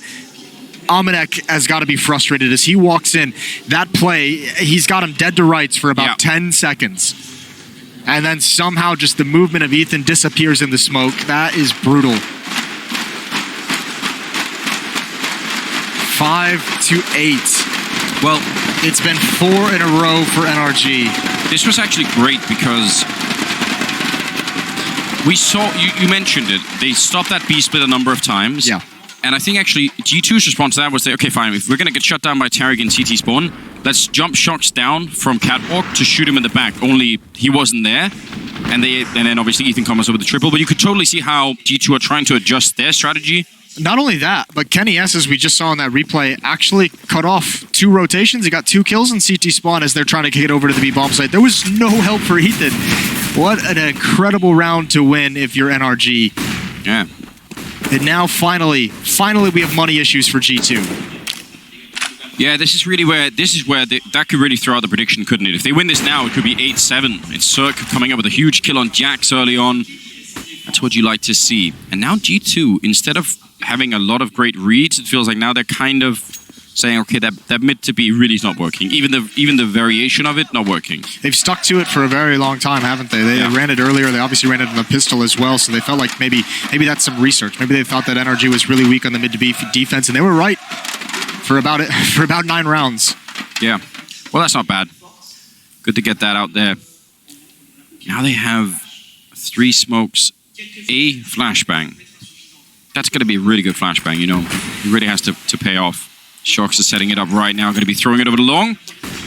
Speaker 2: Aminek has got to be frustrated as he walks in. That play, he's got him dead to rights for about 10 seconds. And then somehow just the movement of Ethan disappears in the smoke. That is brutal. 5-8.
Speaker 1: Well,
Speaker 2: it's been 4 in a row for NRG.
Speaker 1: This was actually great because we saw, you mentioned it, they stopped that B split a number of times.
Speaker 2: Yeah.
Speaker 1: And I think actually G2's response to that was, okay, fine, if we're going to get shut down by Tarek in CT spawn, let's jump Shox down from catwalk to shoot him in the back. Only he wasn't there. And then obviously Ethan comes over the triple. But you could totally see how G2 are trying to adjust their strategy.
Speaker 2: Not only that, but Kenny S, as we just saw in that replay, actually cut off 2 rotations. He got 2 kills in CT spawn as they're trying to kick it over to the B bomb site. There was no help for Ethan. What an incredible round to win if you're NRG.
Speaker 1: Yeah.
Speaker 2: And now finally we have money issues for G2.
Speaker 1: Yeah, this is where that could really throw out the prediction, couldn't it? If they win this now, it could be 8-7. It's Cirque coming up with a huge kill on Jax early on. That's what you like to see. And now G2, instead of having a lot of great reads, it feels like now they're kind of saying, okay, that mid to B really is not working. Even the variation of it, not working.
Speaker 2: They've stuck to it for a very long time, haven't they? They ran it earlier. They obviously ran it in the pistol as well, so they felt like maybe that's some research. Maybe they thought that NRG was really weak on the mid to B defense, and they were right for about 9 rounds.
Speaker 1: Yeah. Well, that's not bad. Good to get that out there. Now they have 3 smokes, a flashbang. That's going to be a really good flashbang, you know. It really has to pay off. Shox is setting it up right now. Going to be throwing it over the long.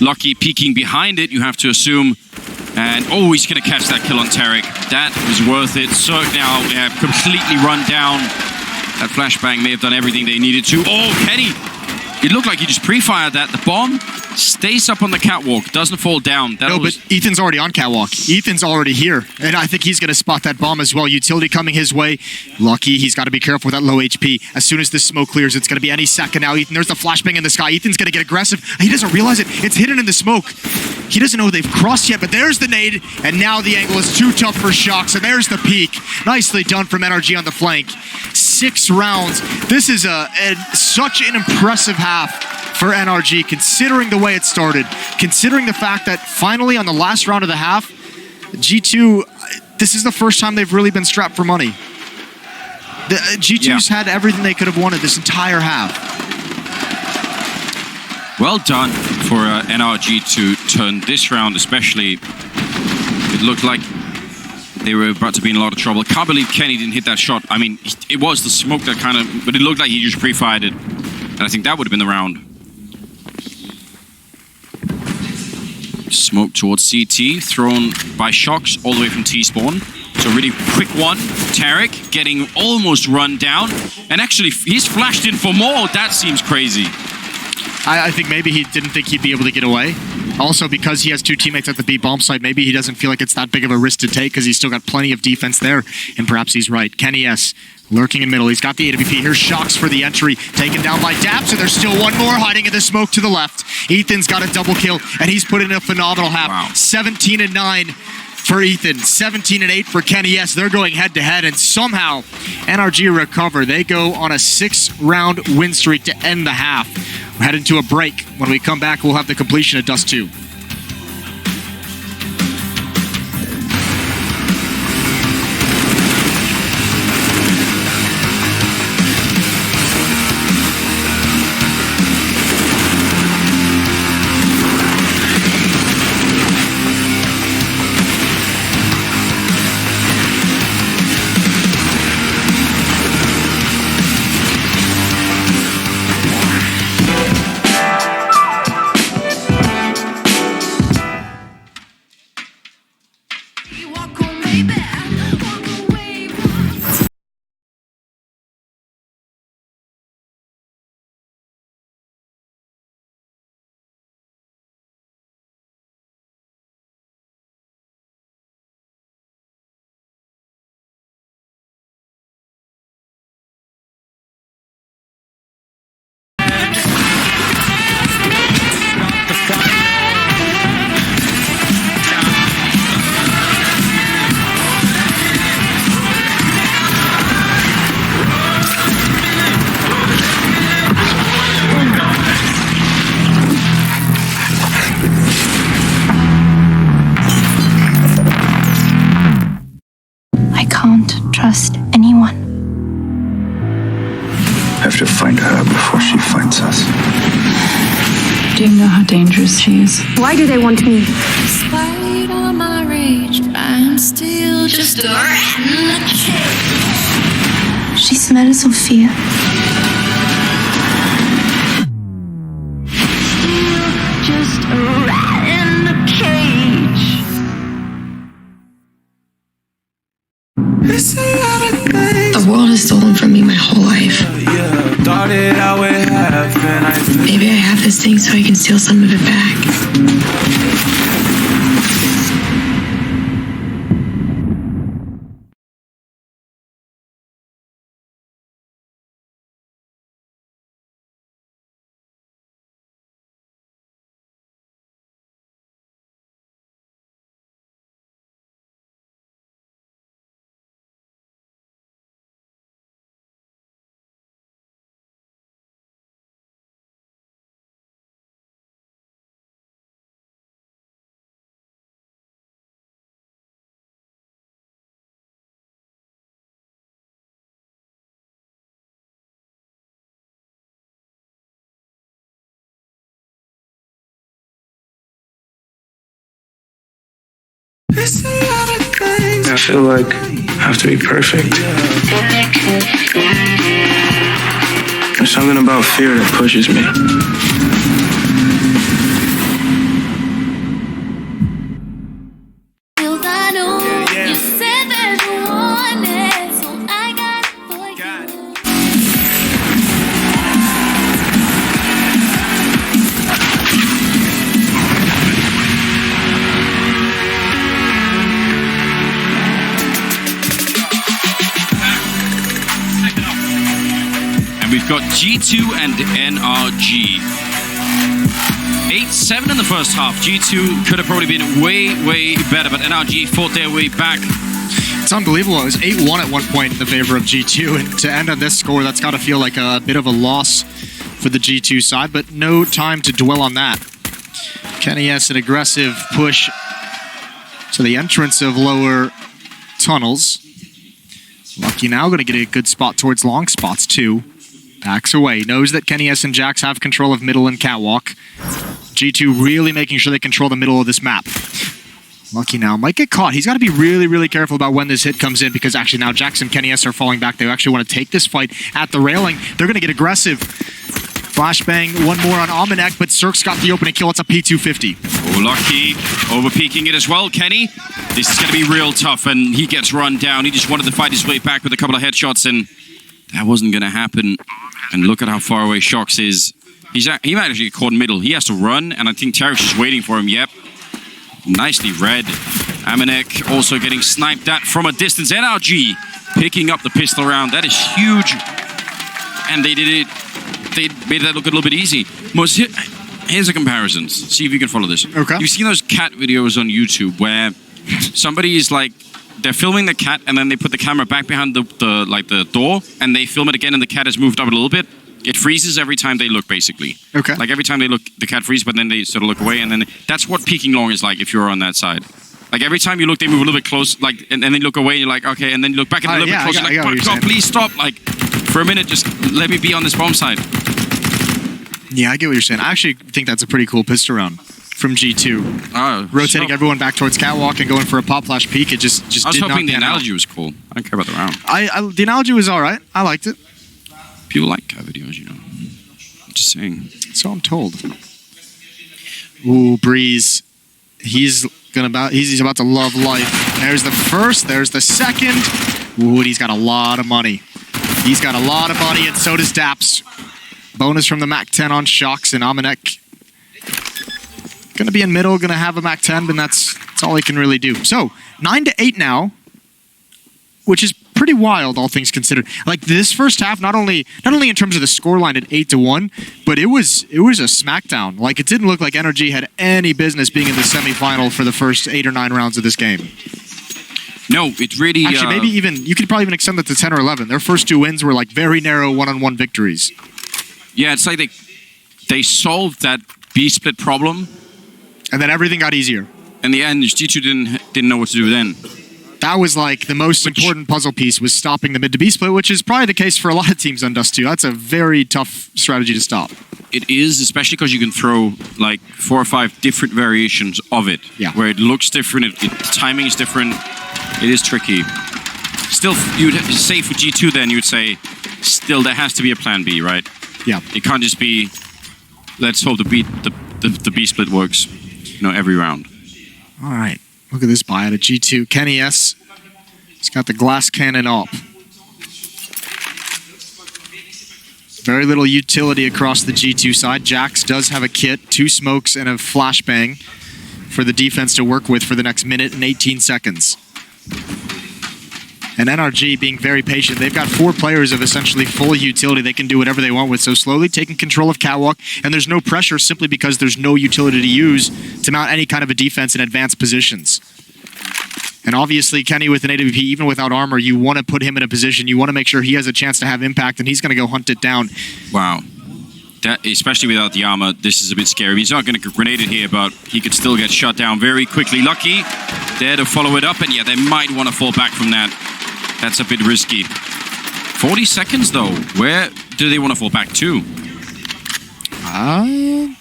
Speaker 1: Lucky peeking behind it, you have to assume. And, oh, he's going to catch that kill on Tarek. That was worth it. Cirque now completely run down. That flashbang may have done everything they needed to. Oh, Kenny! It looked like he just pre-fired that. The bomb stays up on the catwalk, doesn't fall down. But
Speaker 2: Ethan's already on catwalk. Ethan's already here. And I think he's going to spot that bomb as well. Utility coming his way. Lucky, he's got to be careful with that low HP. As soon as this smoke clears, it's going to be any second now. Ethan, there's the flashbang in the sky. Ethan's going to get aggressive. He doesn't realize it. It's hidden in the smoke. He doesn't know they've crossed yet, but there's the nade. And now the angle is too tough for Shox. And there's the peak. Nicely done from NRG on the flank. 6 rounds. This is such an impressive half for NRG, considering the way it started, considering the fact that finally on the last round of the half, G2, this is the first time they've really been strapped for money. G2's had everything they could have wanted this entire half.
Speaker 1: Well done for NRG to turn this round, especially. It looked like they were about to be in a lot of trouble. I can't believe Kenny didn't hit that shot. I mean, it was the smoke that kind of, but it looked like he just pre-fired it. And I think that would have been the round. Smoke towards CT, thrown by Shox all the way from T-spawn. So really quick one. Tarek getting almost run down. And actually, he's flashed in for more. That seems crazy.
Speaker 2: I think maybe he didn't think he'd be able to get away. Also, because he has 2 teammates at the B bomb site, maybe he doesn't feel like it's that big of a risk to take because he's still got plenty of defense there. And perhaps he's right. Kenny S. lurking in middle. He's got the AWP. Here's Shox for the entry. Taken down by Daps, and there's still one more hiding in the smoke to the left. Ethan's got a double kill, and he's put in a phenomenal half. Wow. 17-9 for Ethan. 17-8 for Kenny S. They're going head-to-head, and somehow NRG recover. They go on a 6-round win streak to end the half. We're heading to a break. When we come back, we'll have the completion of Dust 2.
Speaker 3: Trust anyone.
Speaker 4: Have to find her before she finds us.
Speaker 3: Do you know how dangerous she is?
Speaker 5: Why do they want me?
Speaker 6: Despite all my rage, I'm still just a rat in the cage.
Speaker 3: She's Meta Sophia.
Speaker 6: Still just
Speaker 3: instinct so I can steal some of it back.
Speaker 4: I feel like I have to be perfect. There's something about fear that pushes me.
Speaker 6: You said that you wanted, so I got for you.
Speaker 1: And we've got G2 and NRG. 8-7 in the first half. G2 could have probably been way better, but NRG fought their way back.
Speaker 2: It's unbelievable. It was 8-1 at one point in the favor of G2, and to end on this score, that's got to feel like a bit of a loss for the G2 side, but no time to dwell on that. Kenny S, an aggressive push to the entrance of lower tunnels. Lucky now going to get a good spot towards long spots too. Backs away. Knows that Kenny S and Jax have control of middle and catwalk. G2 really making sure they control the middle of this map. Lucky now might get caught. He's got to be really careful about when this hit comes in, because actually now Jax and Kenny S are falling back. They actually want to take this fight at the railing. They're going to get aggressive. Flashbang, one more on Almanac, but Cirque's got the opening kill. It's a P250.
Speaker 1: Oh, Lucky over-peaking it as well, Kenny. This is going to be real tough, and he gets run down. He just wanted to fight his way back with a couple of headshots, and that wasn't going to happen. And look at how far away Shox is. He might actually get caught in middle. He has to run, and I think Tarek's just waiting for him. Yep. Nicely read. Amanek also getting sniped at from a distance. NRG picking up the pistol round. That is huge. And they did it. They made that look a little bit easy. Here's a comparison. See if you can follow this.
Speaker 2: Okay.
Speaker 1: You've seen those cat videos on YouTube where somebody is like, they're filming the cat and then they put the camera back behind the door and they film it again and the cat has moved up a little bit. It freezes every time they look, basically.
Speaker 2: Okay.
Speaker 1: Like every time they look, the cat freezes, but then they sort of look away, and then that's what peeking long is like if you're on that side. Like every time you look, they move a little bit close, like, and then you look away, and you're like, okay, and then you look back and a little bit closer, like, God, please stop, like, for a minute, just let me be on this bomb side.
Speaker 2: Yeah, I get what you're saying. I actually think that's a pretty cool pistol round from G2. Rotating everyone back towards catwalk and going for a pop flash peek. It just
Speaker 1: I was
Speaker 2: did
Speaker 1: hoping
Speaker 2: not
Speaker 1: the
Speaker 2: pan out.
Speaker 1: analogy was cool. I don't care about the round.
Speaker 2: The analogy was all right. I liked it.
Speaker 1: People like cat videos, you know. I'm just saying.
Speaker 2: So I'm told. Ooh, Breeze. He's about to love life. There's the first. There's the second. Ooh, and he's got a lot of money. He's got a lot of money, and so does Daps. Bonus from the MAC-10 on Shox, and Amanek gonna be in middle, gonna have a MAC-10, but that's all he can really do. So 9-8 now, which is pretty wild, all things considered. Like this first half, not only in terms of the scoreline at 8-1, but it was a smackdown. Like it didn't look like NRG had any business being in the semifinal for the first 8 or 9 rounds of this game.
Speaker 1: No, it really...
Speaker 2: Actually, maybe even, you could probably even extend that to 10 or 11. Their first 2 wins were like very narrow one-on-one victories.
Speaker 1: Yeah, it's like they solved that B-split problem.
Speaker 2: And then everything got easier.
Speaker 1: In the end, G2 didn't know what to do then.
Speaker 2: That was like the most important puzzle piece, was stopping the mid to B split, which is probably the case for a lot of teams on Dust 2. That's a very tough strategy to stop.
Speaker 1: It is, especially because you can throw like 4 or 5 different variations of it.
Speaker 2: Yeah.
Speaker 1: Where it looks different, the timing is different. It is tricky. Still, you'd say for G2 then, you'd say, still there has to be a plan B, right?
Speaker 2: Yeah.
Speaker 1: It can't just be, let's hope the B split works, you know, every round.
Speaker 2: All right. Look at this buy out of G2. Kenny S. He's got the glass cannon up. Very little utility across the G2 side. Jax does have a kit, 2 smokes, and a flashbang for the defense to work with for the next minute and 18 seconds. And NRG being very patient. They've got 4 players of essentially full utility they can do whatever they want with, so slowly taking control of Catwalk, and there's no pressure simply because there's no utility to use to mount any kind of a defense in advanced positions. And obviously, Kenny with an AWP, even without armor, you want to put him in a position. You want to make sure he has a chance to have impact, and he's going to go hunt it down.
Speaker 1: Wow. That, especially without the armor, this is a bit scary. He's not going to grenade it here, but he could still get shot down very quickly. Lucky there to follow it up, and yeah, they might want to fall back from that. That's a bit risky. 40 seconds, though. Where do they want to fall back to?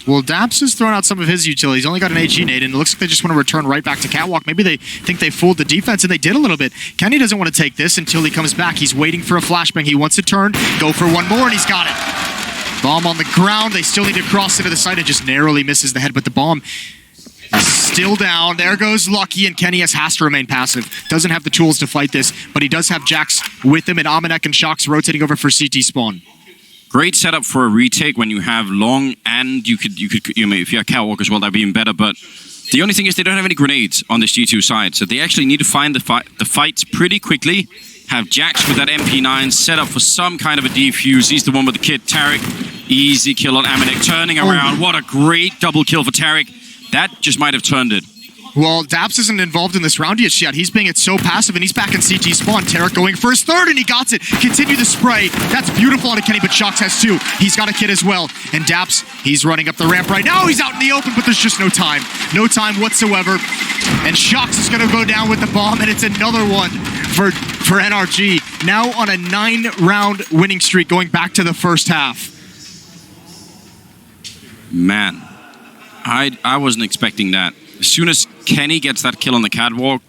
Speaker 2: Well, Daps has thrown out some of his utility. He's only got an AG nade, and it looks like they just want to return right back to Catwalk. Maybe they think they fooled the defense, and they did a little bit. Kenny doesn't want to take this until he comes back. He's waiting for a flashbang. He wants to turn, go for one more, and he's got it. Bomb on the ground. They still need to cross into the site. It just narrowly misses the head, but the bomb is still down. There goes Lucky, and Kenny has to remain passive. Doesn't have the tools to fight this, but he does have Jax with him, and Amanek and Shox rotating over for CT spawn.
Speaker 1: Great setup for a retake when you have long, and you could if you have Catwalk as well, that'd be even better. But the only thing is they don't have any grenades on this G2 side, so they actually need to find the fights pretty quickly. Have Jax with that MP9 set up for some kind of a defuse. He's the one with the kit. Tarek, easy kill on Amanek, turning around. What a great double kill for Tarek. That just might have turned it.
Speaker 2: Well, Daps isn't involved in this round yet. He's being so passive, and he's back in CT spawn. Tarek going for his 3rd, and he got it. Continue the spray. That's beautiful out of Kenny, but Shox has 2. He's got a kit as well. And Daps, he's running up the ramp right now. He's out in the open, but there's just no time. No time whatsoever. And Shox is going to go down with the bomb, and it's another one for NRG. Now on a 9-round winning streak, going back to the first half.
Speaker 1: Man, I wasn't expecting that. As soon as Kenny gets that kill on the catwalk,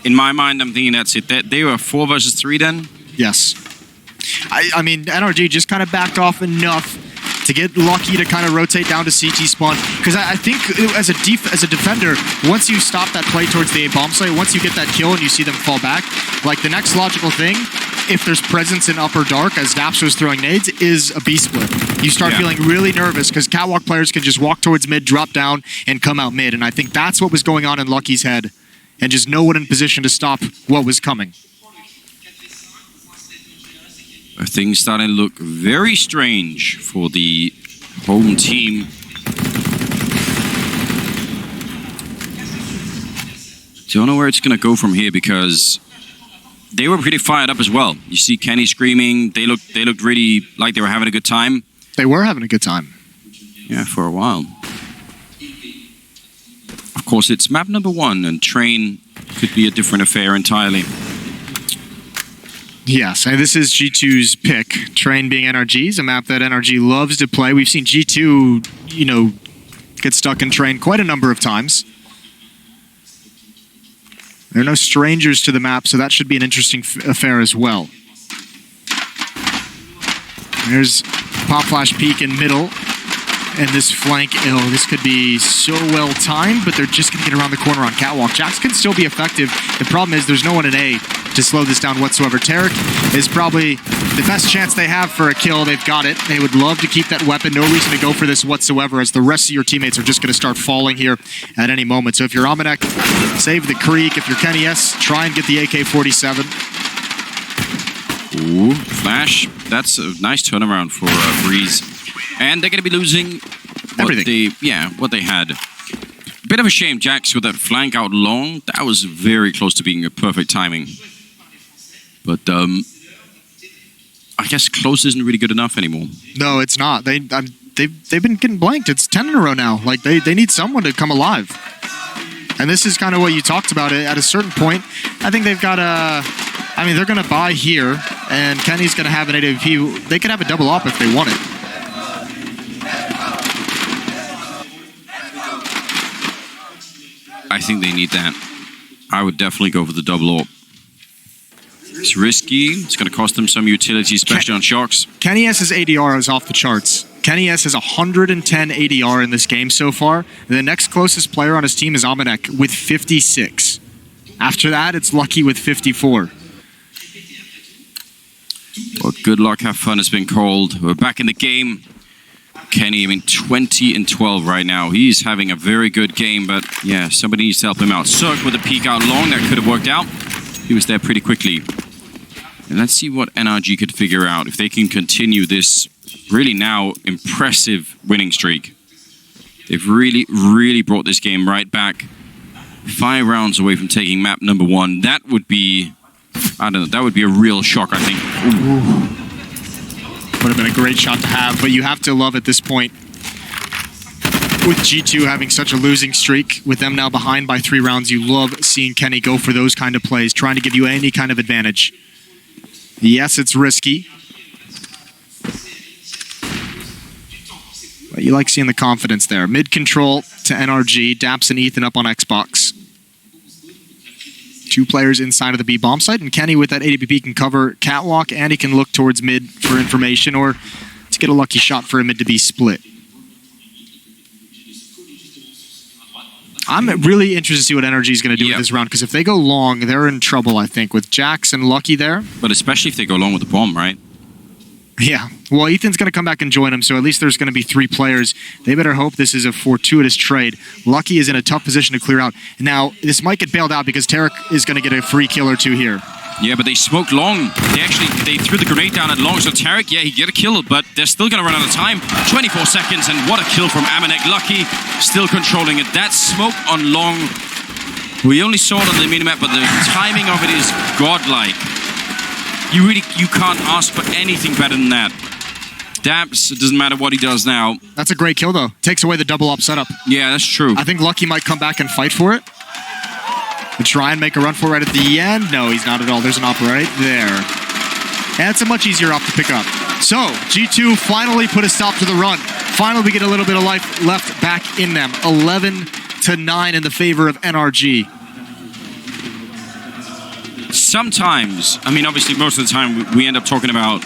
Speaker 1: in my mind, I'm thinking that's it. They were 4 versus 3 then?
Speaker 2: Yes. I mean, NRG just kind of backed off enough to get Lucky to kind of rotate down to CT spawn. Because I think as a defender, once you stop that play towards the A bomb site, once you get that kill and you see them fall back, like the next logical thing, if there's presence in upper dark, as Daps was throwing nades, is a B split. You start feeling really nervous because Catwalk players can just walk towards mid, drop down, and come out mid. And I think that's what was going on in Lucky's head. And just no one in position to stop what was coming.
Speaker 1: Things starting to look very strange for the home team. Don't know where it's going to go from here because they were pretty fired up as well. You see Kenny screaming. They looked really like they were having a good time.
Speaker 2: They were having a good time.
Speaker 1: Yeah, for a while. Of course, it's map number 1, and Train could be a different affair entirely.
Speaker 2: Yes, and this is G2's pick. Train being NRG's, a map that NRG loves to play. We've seen G2, get stuck in Train quite a number of times. They're no strangers to the map, so that should be an interesting affair as well. There's Pop Flash Peek in middle. And this flank, this could be so well timed, but they're just going to get around the corner on Catwalk. Jax can still be effective. The problem is there's no one in A to slow this down whatsoever. Tarek is probably the best chance they have for a kill. They've got it. They would love to keep that weapon. No reason to go for this whatsoever, as the rest of your teammates are just going to start falling here at any moment. So if you're Amanek, save the Creek. If you're Kenny S, try and get the AK-47.
Speaker 1: Ooh, Flash. That's a nice turnaround for Breeze. And they're going to be losing
Speaker 2: everything.
Speaker 1: What they had. Bit of a shame, Jax, with that flank out long. That was very close to being a perfect timing. But I guess close isn't really good enough anymore.
Speaker 2: No, it's not. They've been getting blanked. It's 10 in a row now. Like they need someone to come alive. And this is kind of what you talked about. At a certain point, I think they've got they're going to buy here, and Kenny's going to have an AWP. They could have a double op if they want it.
Speaker 1: I think they need that. I would definitely go for the double AWP. It's risky. It's going to cost them some utility, especially on Shox.
Speaker 2: Kenny S's ADR is off the charts. Kenny S has 110 ADR in this game so far. The next closest player on his team is Amanek with 56. After that, it's Lucky with 54.
Speaker 1: Well, good luck, have fun has been called. We're back in the game. Kenny, I mean, 20 and 12 right now. He's having a very good game, but yeah, somebody needs to help him out. Cirque with a peek out long, that could have worked out. He was there pretty quickly. And let's see what NRG could figure out, if they can continue this really now impressive winning streak. They've really brought this game right back. 5 rounds away from taking map number 1. That would be, I don't know, that would be a real shock, I think.
Speaker 2: Ooh. Would have been a great shot to have, but you have to love at this point, with G2 having such a losing streak, with them now behind by 3 rounds, you love seeing Kenny go for those kind of plays, trying to give you any kind of advantage. Yes, it's risky, but you like seeing the confidence there. Mid control to NRG, Daps and Ethan up on Xbox. 2 players inside of the B bomb site, and Kenny with that AWP can cover catwalk, and he can look towards mid for information or to get a lucky shot for a mid to B split. I'm really interested to see what NRG is going to do with this round, because if they go long, they're in trouble, I think, with Jax and Lucky there.
Speaker 1: But especially if they go long with the bomb, right?
Speaker 2: Yeah. Well, Ethan's going to come back and join him, so at least there's going to be 3 players. They better hope this is a fortuitous trade. Lucky is in a tough position to clear out. Now, this might get bailed out because Tarek is going to get a free kill or 2 here.
Speaker 1: Yeah, but they smoked long. They threw the grenade down at long, so Tarek, yeah, he get a kill, but they're still going to run out of time. 24 seconds, and what a kill from Amanek. Lucky still controlling it. That smoke on long, we only saw it on the minimap, but the timing of it is godlike. You can't ask for anything better than that. Daps, it doesn't matter what he does now.
Speaker 2: That's a great kill, though. Takes away the double up setup.
Speaker 1: Yeah, that's true.
Speaker 2: I think Lucky might come back and fight for it. And try and make a run for it right at the end. No, he's not at all. There's an op right there. And it's a much easier op to pick up. So, G2 finally put a stop to the run. Finally, we get a little bit of life left back in them. 11-9 in the favor of NRG.
Speaker 1: Sometimes, I mean, obviously most of the time we end up talking about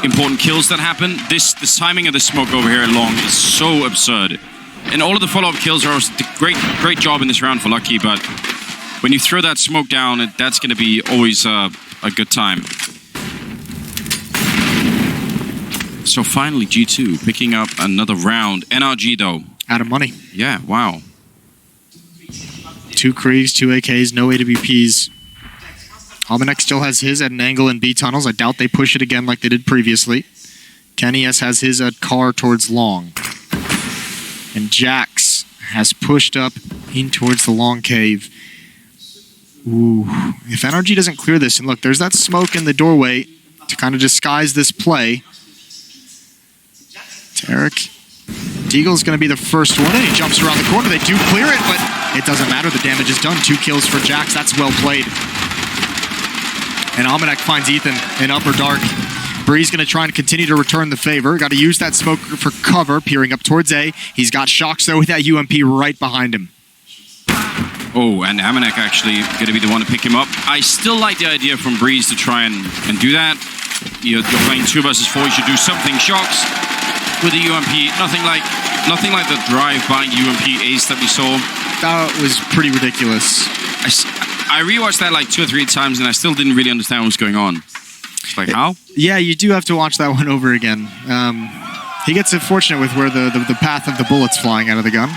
Speaker 1: important kills that happen. This timing of the smoke over here at long is so absurd. And all of the follow-up kills are great job in this round for Lucky, but when you throw that smoke down, that's going to be always a good time. So finally, G2 picking up another round. NRG, though.
Speaker 2: Out of money.
Speaker 1: Yeah, wow.
Speaker 2: 2 Kriegs, 2 AKs, no AWPs. Almanek still has his at an angle in B tunnels. I doubt they push it again like they did previously. Kenny S has his at car towards long. And Jax has pushed up in towards the long cave. Ooh. If NRG doesn't clear this, and look, there's that smoke in the doorway to kind of disguise this play. Tarek. Deagle's going to be the first one, and he jumps around the corner. They do clear it, but it doesn't matter. The damage is done. 2 kills for Jax. That's well played. And Almanek finds Ethan in upper dark. Bree's going to try and continue to return the favor. Got to use that smoke for cover, peering up towards A. He's got Shocks, though, with that UMP right behind him.
Speaker 1: Oh, and Amanek actually going to be the one to pick him up. I still like the idea from Breeze to try and do that. You're playing 2 versus 4. You should do something. Shocks with the UMP. Nothing like the drive-by UMP ace that we saw.
Speaker 2: That was pretty ridiculous.
Speaker 1: I rewatched that like 2 or 3 times, and I still didn't really understand what was going on. It's like, how?
Speaker 2: Yeah, you do have to watch that one over again. He gets unfortunate with where the path of the bullets flying out of the gun.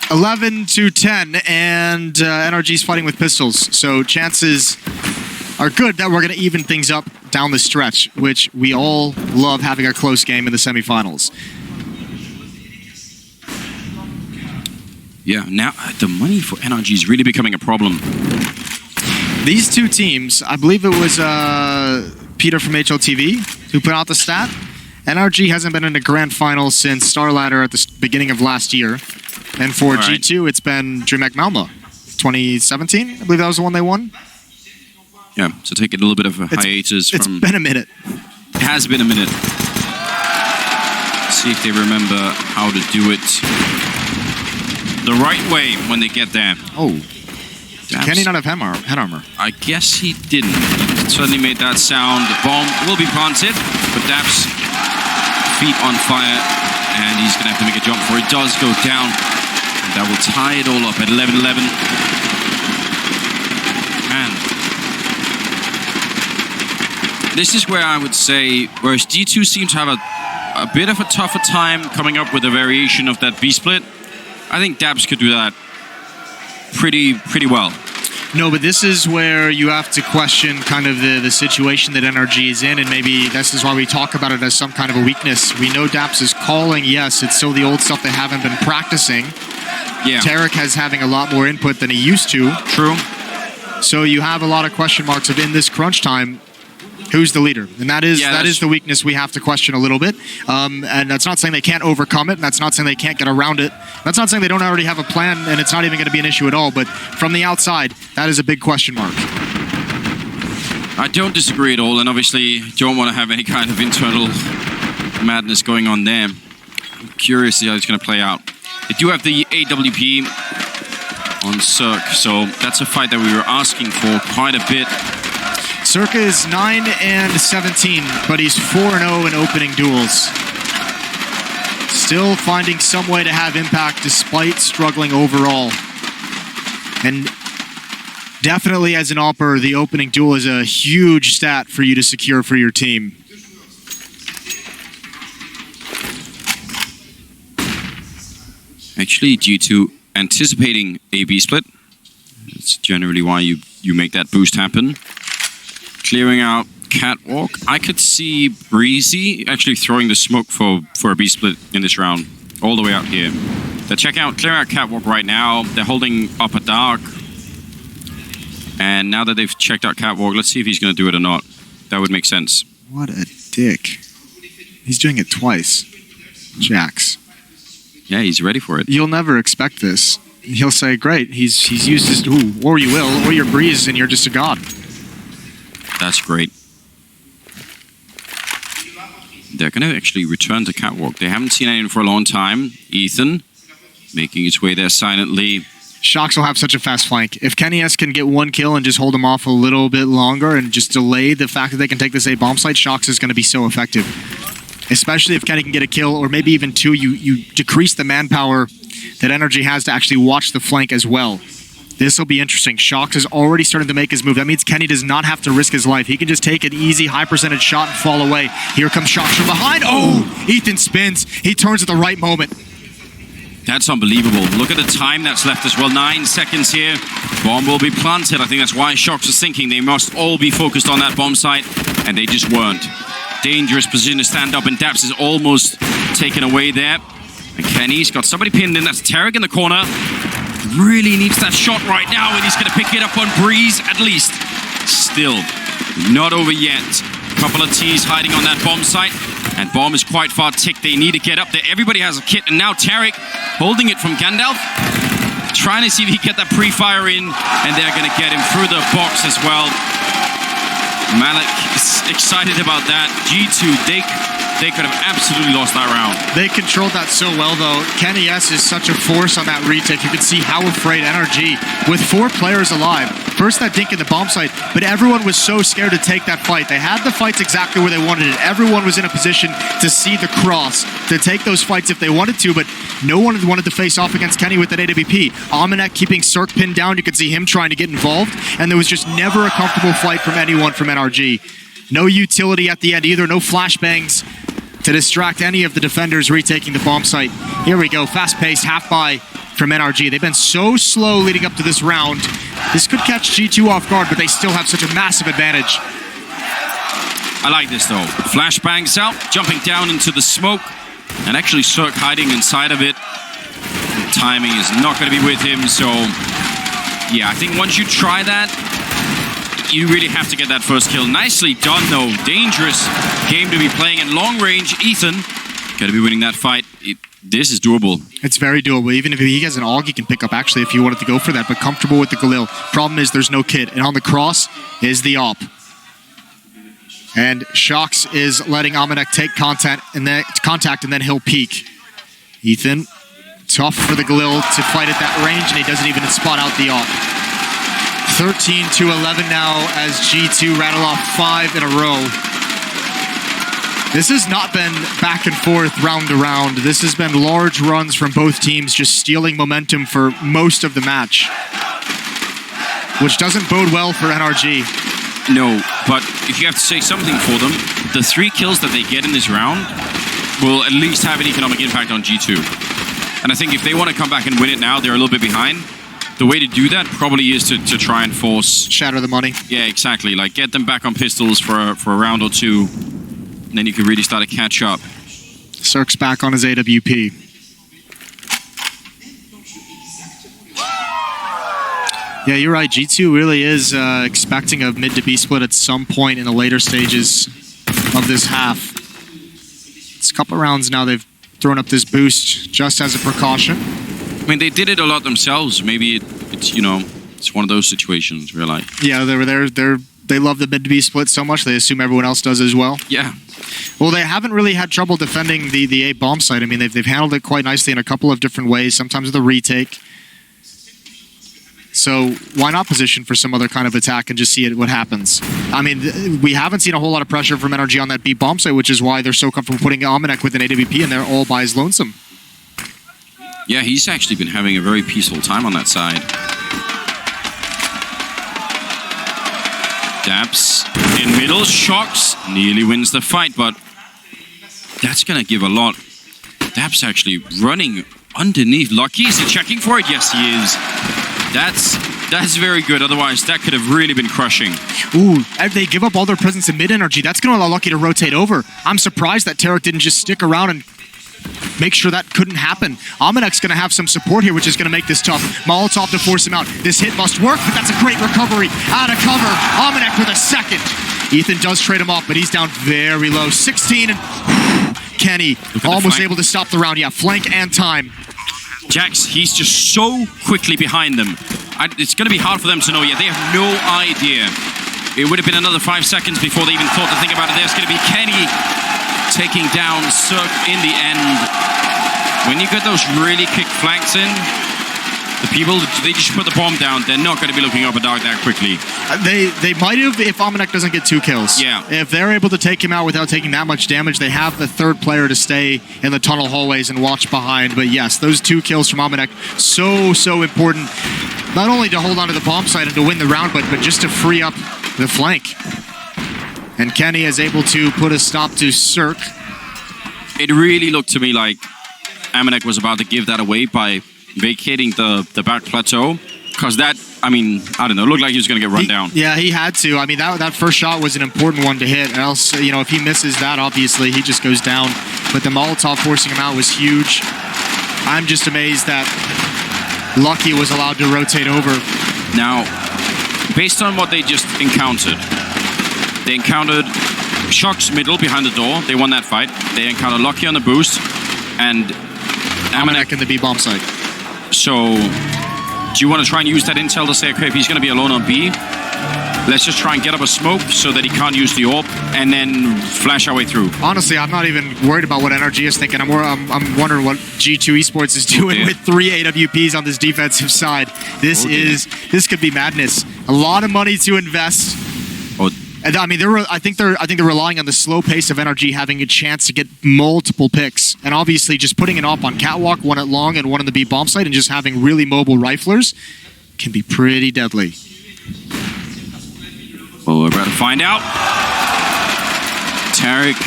Speaker 2: 11-10, and NRG's fighting with pistols, so chances are good that we're going to even things up down the stretch, which we all love having a close game in the semifinals.
Speaker 1: Yeah, now the money for NRG is really becoming a problem.
Speaker 2: These 2 teams, I believe it was Peter from HLTV who put out the stat. NRG hasn't been in a grand final since Star Ladder at the beginning of last year. And for G2, it's been DreamHack Malmo. 2017, I believe that was the one they won.
Speaker 1: Yeah, so take a little bit of a hiatus from...
Speaker 2: It's been a minute.
Speaker 1: It has been a minute. See if they remember how to do it the right way when they get there.
Speaker 2: Oh.
Speaker 1: Daps.
Speaker 2: Can he not have head armor?
Speaker 1: I guess he didn't. He suddenly made that sound. The bomb will be planted, but Daps' feet on fire, and he's going to have to make a jump for it. It does go down, and that will tie it all up at 11-11. Man. This is where I would say, whereas G2 seems to have a bit of a tougher time coming up with a variation of that B-split, I think Dabs could do that pretty well.
Speaker 2: No, but this is where you have to question kind of the situation that NRG is in, and maybe this is why we talk about it as some kind of a weakness. We know Daps is calling, yes, it's still the old stuff they haven't been practicing.
Speaker 1: Yeah.
Speaker 2: Tarek has having a lot more input than he used to.
Speaker 1: True.
Speaker 2: So you have a lot of question marks of in this crunch time, who's the leader? And that is the weakness we have to question a little bit. And that's not saying they can't overcome it, and that's not saying they can't get around it. That's not saying they don't already have a plan, and it's not even going to be an issue at all. But from the outside, that is a big question mark.
Speaker 1: I don't disagree at all, and obviously don't want to have any kind of internal madness going on there. I'm curious to see how it's going to play out. They do have the AWP on Cirque, so that's a fight that we were asking for quite a bit.
Speaker 2: Circa is 9-17, but he's 4-0 in opening duels. Still finding some way to have impact despite struggling overall. And definitely as an AWPer, the opening duel is a huge stat for you to secure for your team.
Speaker 1: Actually, due to anticipating a B-split, that's generally why you make that boost happen. Clearing out Catwalk. I could see Breezy actually throwing the smoke for a B-split in this round, all the way out here. They're clearing out Catwalk right now. They're holding up a Dark. And now that they've checked out Catwalk, let's see if he's going to do it or not. That would make sense.
Speaker 2: What a dick. He's doing it twice. Jax.
Speaker 1: Yeah, he's ready for it.
Speaker 2: You'll never expect this. He'll say, great, he's used his, or you will, or your Breeze, and you're just a god.
Speaker 1: That's great. They're going to actually return to Catwalk. They haven't seen anyone for a long time. Ethan making his way there silently.
Speaker 2: Shox will have such a fast flank. If Kenny S can get one kill and just hold him off a little bit longer and just delay the fact that they can take this A bomb site, Shox is going to be so effective. Especially if Kenny can get a kill, or maybe even two, you decrease the manpower that NRG has to actually watch the flank as well. This will be interesting. Shox is already starting to make his move. That means Kenny does not have to risk his life. He can just take an easy, high percentage shot and fall away. Here comes Shox from behind. Oh, Ethan spins. He turns at the right moment.
Speaker 1: That's unbelievable. Look at the time that's left as well. 9 seconds here. Bomb will be planted. I think that's why Shox was thinking they must all be focused on that bomb site, and they just weren't. Dangerous position to stand up, and Daps is almost taken away there. And Kenny's got somebody pinned in. That's Tarek in the corner. Really needs that shot right now, and he's going to pick it up on Breeze at least. Still, not over yet. Couple of T's hiding on that bomb site, and bomb is quite far ticked. They need to get up there. Everybody has a kit, and now Tarek holding it from Gandalf, trying to see if he can get that pre-fire in, and they're going to get him through the box as well. Malik is excited about that. G2, they could have absolutely lost that round.
Speaker 2: They controlled that so well, though. Kenny S is such a force on that retake. You can see how afraid NRG, with 4 players alive. First that dink in the bomb site, but everyone was so scared to take that fight. They had the fights exactly where they wanted it. Everyone was in a position to see the cross, to take those fights if they wanted to, but no one wanted to face off against Kenny with that AWP. Amanek keeping Cirque pinned down. You could see him trying to get involved, and there was just never a comfortable fight from anyone from NRG. No utility at the end either, no flashbangs to distract any of the defenders retaking the bomb site. Here we go, fast-paced, half-buy from NRG. They've been so slow leading up to this round. This could catch G2 off guard, but they still have such a massive advantage.
Speaker 1: I like this though. Flashbangs out, jumping down into the smoke, and actually Cirque hiding inside of it. The timing is not going to be with him, so yeah, I think once you try that, you really have to get that first kill. Nicely done, though. Dangerous game to be playing in long range. Ethan got to be winning that fight. This is doable.
Speaker 2: It's very doable. Even if he has an AUG, he can pick up, actually, if you wanted to go for that, but comfortable with the Galil. Problem is there's no kit, and on the cross is the AWP. And Shox is letting Amanek take contact, and then he'll peek. Ethan, tough for the Galil to fight at that range, and he doesn't even spot out the AWP. 13-11 now as G2 rattle off 5 in a row. This has not been back and forth round to round. This has been large runs from both teams just stealing momentum for most of the match, which doesn't bode well for NRG.
Speaker 1: No, but if you have to say something for them, the 3 kills that they get in this round will at least have an economic impact on G2. And I think if they want to come back and win it now, they're a little bit behind. The way to do that probably is to try and force...
Speaker 2: Shatter the money.
Speaker 1: Yeah, exactly. Like, get them back on pistols for a round or two. And then you can really start to catch up.
Speaker 2: Cirque's back on his AWP. Yeah, you're right. G2 really is expecting a mid to B split at some point in the later stages of this half. It's a couple rounds now they've thrown up this boost just as a precaution.
Speaker 1: I mean, they did it a lot themselves. Maybe it's you know, it's one of those situations where like...
Speaker 2: Yeah, they love the mid to B split so much, they assume everyone else does as well.
Speaker 1: Yeah.
Speaker 2: Well, they haven't really had trouble defending the A bomb site. I mean, they've handled it quite nicely in a couple of different ways, sometimes with a retake. So why not position for some other kind of attack and just see what happens? I mean, we haven't seen a whole lot of pressure from NRG on that B bomb site, which is why they're so comfortable putting Almanac with an AWP and they're all by his lonesome.
Speaker 1: Yeah, he's actually been having a very peaceful time on that side. Daps in middle, shocks, nearly wins the fight, but that's gonna give a lot. Daps actually running underneath. Lucky, is he checking for it? Yes, he is. That's very good. Otherwise, that could have really been crushing.
Speaker 2: Ooh, if they give up all their presence in mid-energy, that's going to allow Lucky to rotate over. I'm surprised that Tarek didn't just stick around and make sure that couldn't happen. Almanac's going to have some support here, which is going to make this tough. Molotov to force him out. This hit must work, but that's a great recovery. Out of cover. Almanac with a second. Ethan does trade him off, but he's down very low. 16 and Kenny almost able to stop the round. Yeah, flank and time.
Speaker 1: Jax, he's just so quickly behind them. It's going to be hard for them to know yet. They have no idea. It would have been another 5 seconds before they even thought to think about it. There's going to be Kenny taking down Cirque in the end. When you get those really kick flanks in, the people, they just put the bomb down. They're not going to be looking up a dog that quickly.
Speaker 2: They might have if Almanac doesn't get 2 kills.
Speaker 1: Yeah.
Speaker 2: If they're able to take him out without taking that much damage, they have the third player to stay in the tunnel hallways and watch behind. But yes, those 2 kills from Almanac, so important. Not only to hold on to the bomb site and to win the round, but just to free up the flank. And Kenny is able to put a stop to Cirque.
Speaker 1: It really looked to me like Almanac was about to give that away by vacating the back plateau, because that, I mean, I don't know, looked like he was going to get run down.
Speaker 2: Yeah, he had to. I mean, that first shot was an important one to hit, and else, you know, if he misses that, obviously, he just goes down. But the Molotov forcing him out was huge. I'm just amazed that Lucky was allowed to rotate over.
Speaker 1: Now, based on what they just encountered, they encountered Shock's middle behind the door. They won that fight. They encountered Lucky on the boost, and
Speaker 2: Almanac in the B bomb site.
Speaker 1: So, do you want to try and use that intel to say, okay, if he's going to be alone on B, let's just try and get up a smoke so that he can't use the AWP, and then flash our way through?
Speaker 2: Honestly, I'm not even worried about what NRG is thinking. I'm wondering what G2 Esports is doing with 3 AWPs on this defensive side. This could be madness. A lot of money to invest. And I mean, I think they're relying on the slow pace of NRG having a chance to get multiple picks, and obviously just putting an AWP on catwalk, one at long and one on the B bomb site, and just having really mobile riflers can be pretty deadly.
Speaker 1: Well, we're about to find out. Tarek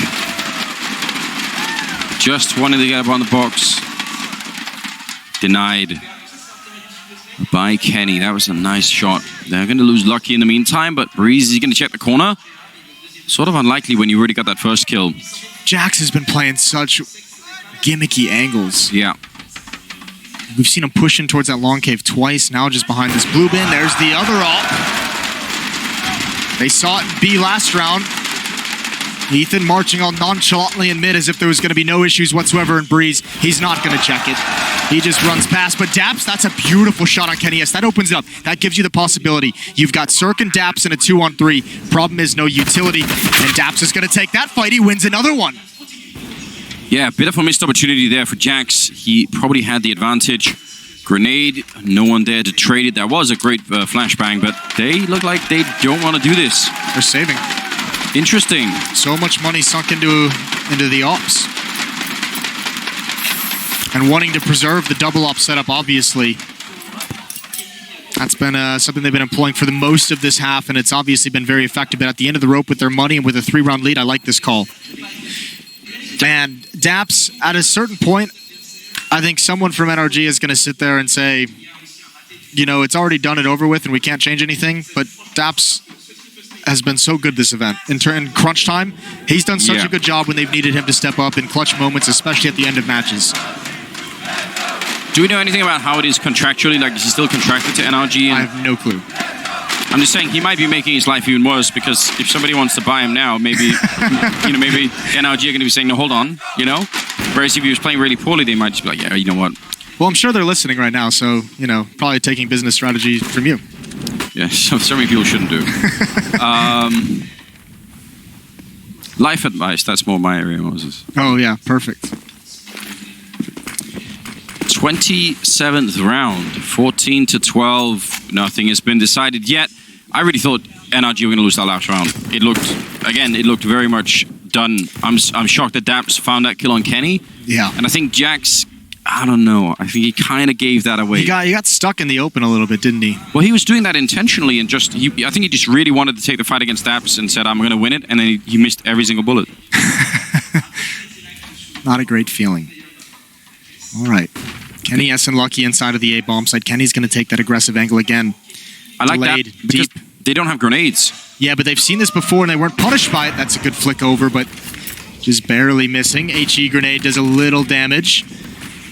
Speaker 1: just wanted to get up on the box. Denied by Kenny. That was a nice shot. They're going to lose Lucky in the meantime, but Breeze is going to check the corner. Sort of unlikely when you already got that first kill.
Speaker 2: Jax has been playing such gimmicky angles.
Speaker 1: Yeah.
Speaker 2: We've seen him pushing towards that long cave twice, now just behind this blue bin. There's the other ult. They saw it in B last round. Ethan marching all nonchalantly in mid as if there was going to be no issues whatsoever in Breeze. He's not going to check it. He just runs past. But Daps, that's a beautiful shot on Kenny. Yes, that opens it up. That gives you the possibility. You've got Cirque and Daps in a 2-on-3. Problem is no utility. And Daps is going to take that fight. He wins another one.
Speaker 1: Yeah, bit of a missed opportunity there for Jax. He probably had the advantage. Grenade, no one there to trade it. That was a great flashbang, but they look like they don't want to do this.
Speaker 2: They're saving.
Speaker 1: Interesting.
Speaker 2: So much money sunk into the ops. And wanting to preserve the double op setup, obviously. That's been something they've been employing for the most of this half, and it's obviously been very effective. But at the end of the rope with their money and with a 3-round lead, I like this call. And Daps, at a certain point, I think someone from NRG is going to sit there and say, you know, it's already done and over with and we can't change anything. But Daps has been so good this event. In crunch time, he's done such a good job when they've needed him to step up in clutch moments, especially at the end of matches.
Speaker 1: Do we know anything about how it is contractually? Like, is he still contracted to NRG?
Speaker 2: I have no clue.
Speaker 1: I'm just saying he might be making his life even worse, because if somebody wants to buy him now, maybe you know, maybe NRG are going to be saying, no, hold on, you know? Whereas if he was playing really poorly, they might just be like, yeah, you know what?
Speaker 2: Well, I'm sure they're listening right now, so, you know, probably taking business strategy from you.
Speaker 1: Yeah, so many people shouldn't do. Life advice, that's more my area, Moses.
Speaker 2: Oh, yeah, perfect.
Speaker 1: 27th round, 14-12. Nothing has been decided yet. I really thought NRG were going to lose that last round. It looked very much done. I'm shocked that Daps found that kill on Kenny.
Speaker 2: Yeah.
Speaker 1: And I think Jax, I don't know. I think he kind of gave that away.
Speaker 2: He got stuck in the open a little bit, didn't he?
Speaker 1: Well, he was doing that intentionally, and I think he just really wanted to take the fight against Daps and said, I'm going to win it, and then he missed every single bullet.
Speaker 2: Not a great feeling. All right. Kenny S and Lucky inside of the A bomb site. Kenny's going to take that aggressive angle again.
Speaker 1: I like
Speaker 2: Delayed,
Speaker 1: that because
Speaker 2: deep.
Speaker 1: They don't have grenades.
Speaker 2: Yeah, but they've seen this before and they weren't punished by it. That's a good flick over, but just barely missing. HE grenade does a little damage.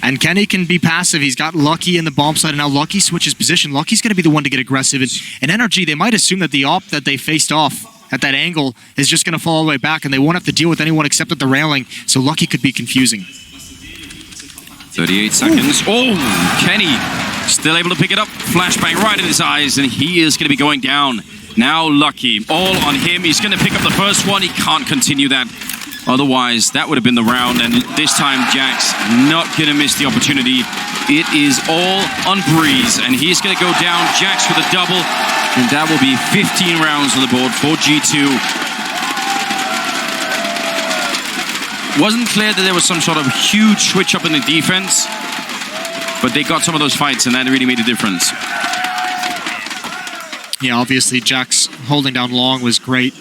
Speaker 2: And Kenny can be passive. He's got Lucky in the bomb site, and now Lucky switches position. Lucky's going to be the one to get aggressive. And NRG, they might assume that the op that they faced off at that angle is just going to fall all the way back, and they won't have to deal with anyone except at the railing. So Lucky could be confusing.
Speaker 1: 38 seconds. Oh, Kenny still able to pick it up. Flashbang right in his eyes, and he is going to be going down. Now Lucky, all on him. He's going to pick up the first one. He can't continue that. Otherwise, that would have been the round. And this time, Jax not going to miss the opportunity. It is all on Breeze, and he's going to go down. Jax with a double, and that will be 15 rounds on the board for G2. Wasn't clear that there was some sort of huge switch up in the defense, but they got some of those fights, and that really made a difference.
Speaker 2: Yeah, obviously Jax holding down long was great.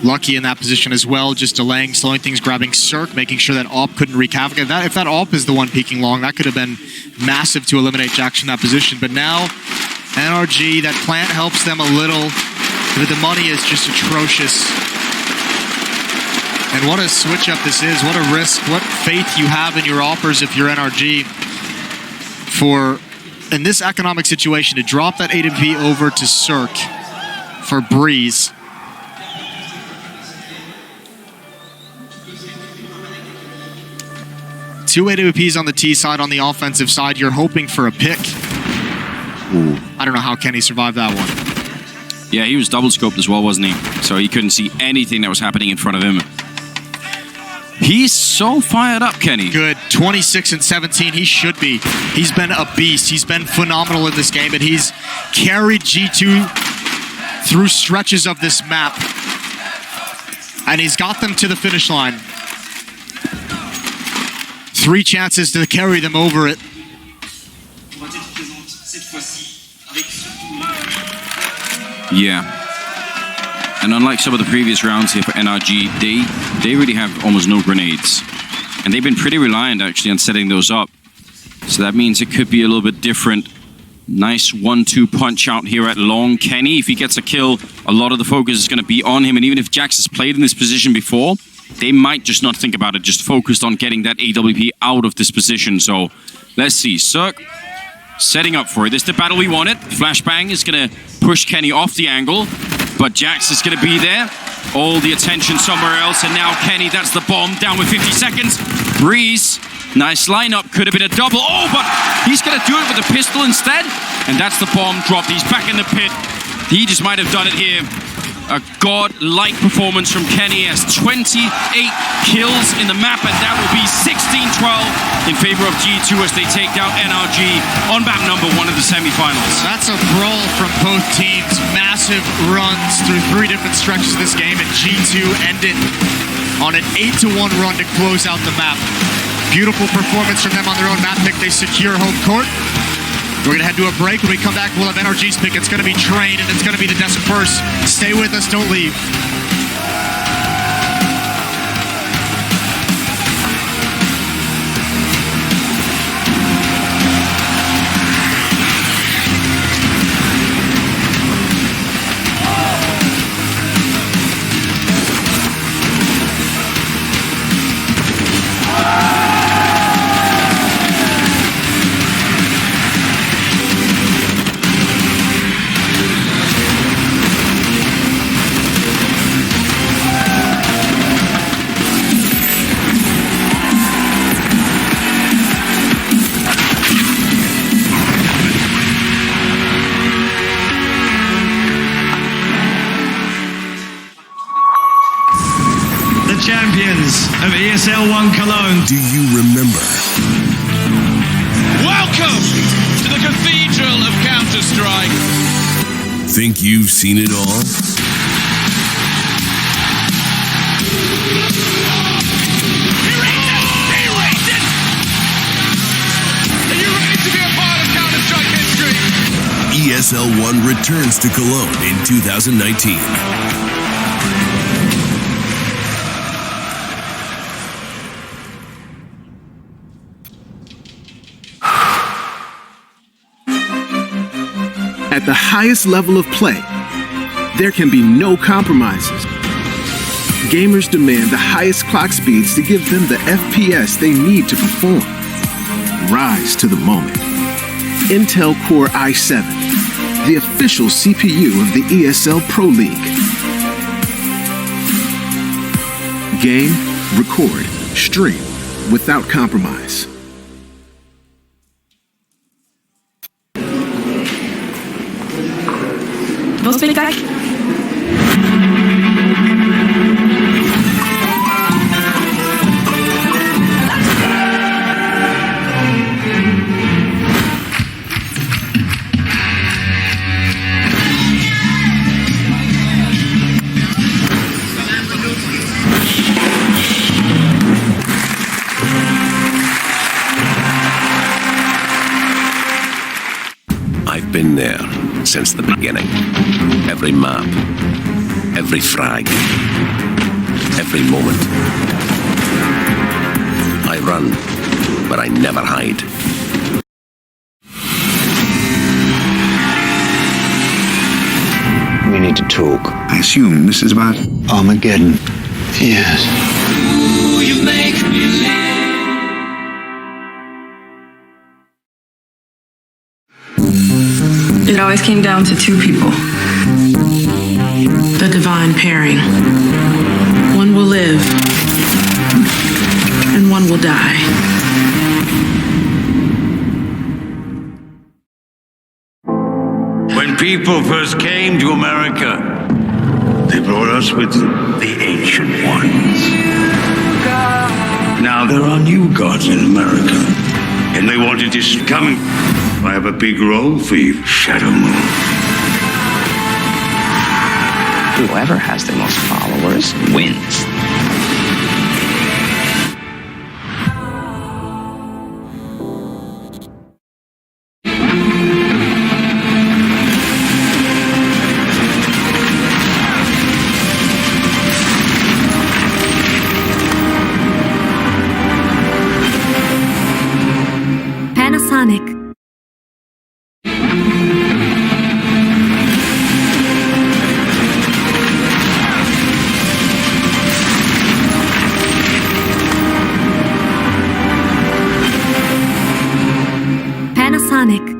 Speaker 2: Lucky in that position as well, just delaying, slowing things, grabbing Cirque, making sure that AWP couldn't wreak havoc. If that AWP is the one peeking long, that could have been massive to eliminate Jax from that position. But now, NRG, that plant helps them a little, but the money is just atrocious. And what a switch up this is, what a risk, what faith you have in your offers if you're NRG for, in this economic situation, to drop that AWP over to Cirque for Breeze. Two AWPs on the T side, on the offensive side, you're hoping for a pick. Ooh. I don't know how Kenny survived that one.
Speaker 1: Yeah, he was double scoped as well, wasn't he? So he couldn't see anything that was happening in front of him. He's so fired up, Kenny.
Speaker 2: Good. 26 and 17. He should be. He's been a beast. He's been phenomenal in this game, and he's carried G2 through stretches of this map. And he's got them to the finish line. 3 chances to carry them over it.
Speaker 1: Yeah. And unlike some of the previous rounds here for NRG, they really have almost no grenades. And they've been pretty reliant, actually, on setting those up. So that means it could be a little bit different. Nice 1-2 punch out here at long. Kenny, if he gets a kill, a lot of the focus is going to be on him. And even if Jax has played in this position before, they might just not think about it, just focused on getting that AWP out of this position. So let's see. Cirque setting up for it. This is the battle we wanted. Flashbang is going to push Kenny off the angle. But Jax is going to be there. All the attention somewhere else. And now Kenny, that's the bomb. Down with 50 seconds. Breeze. Nice lineup. Could have been a double. Oh, but he's going to do it with a pistol instead. And that's the bomb dropped. He's back in the pit. He just might have done it here. A god-like performance from Kenny as 28 kills in the map. And that will be 16-12 in favor of G2 as they take down NRG on map number 1 of the semifinals.
Speaker 2: That's a brawl from both teams. Massive runs through 3 different stretches of this game, and G2 ended on an 8-1 run to close out the map. Beautiful performance from them on their own map pick. They secure home court. We're going to head to a break. When we come back, we'll have NRG's pick. It's going to be Train, and it's going to be the desk first. Stay with us. Don't leave.
Speaker 5: Champions of ESL 1 Cologne.
Speaker 7: Do you remember?
Speaker 8: Welcome to the Cathedral of Counter-Strike.
Speaker 7: Think you've seen it all?
Speaker 8: He raked it! Are you ready to be a part of Counter-Strike history?
Speaker 7: ESL 1 returns to Cologne in 2019.
Speaker 9: At the highest level of play, there can be no compromises. Gamers demand the highest clock speeds to give them the FPS they need to perform. Rise to the moment. Intel Core i7, the official CPU of the ESL Pro League. Game, record, stream without compromise.
Speaker 3: Bon spectacle.
Speaker 10: I've been there since the beginning. Every map, every frag, every moment. I run, but I never hide.
Speaker 11: We need to talk.
Speaker 12: I assume this is about
Speaker 11: Armageddon. Yes.
Speaker 6: Ooh, you make me live.
Speaker 3: It always came down to two people. The divine pairing. One will live, and one will die.
Speaker 5: When people first came to America, they brought us with the ancient ones. Now there are new gods in America, and they wanted this coming. I have a big role for you, Shadow Moon.
Speaker 11: Whoever has the most followers wins.
Speaker 6: Panasonic. Panasonic.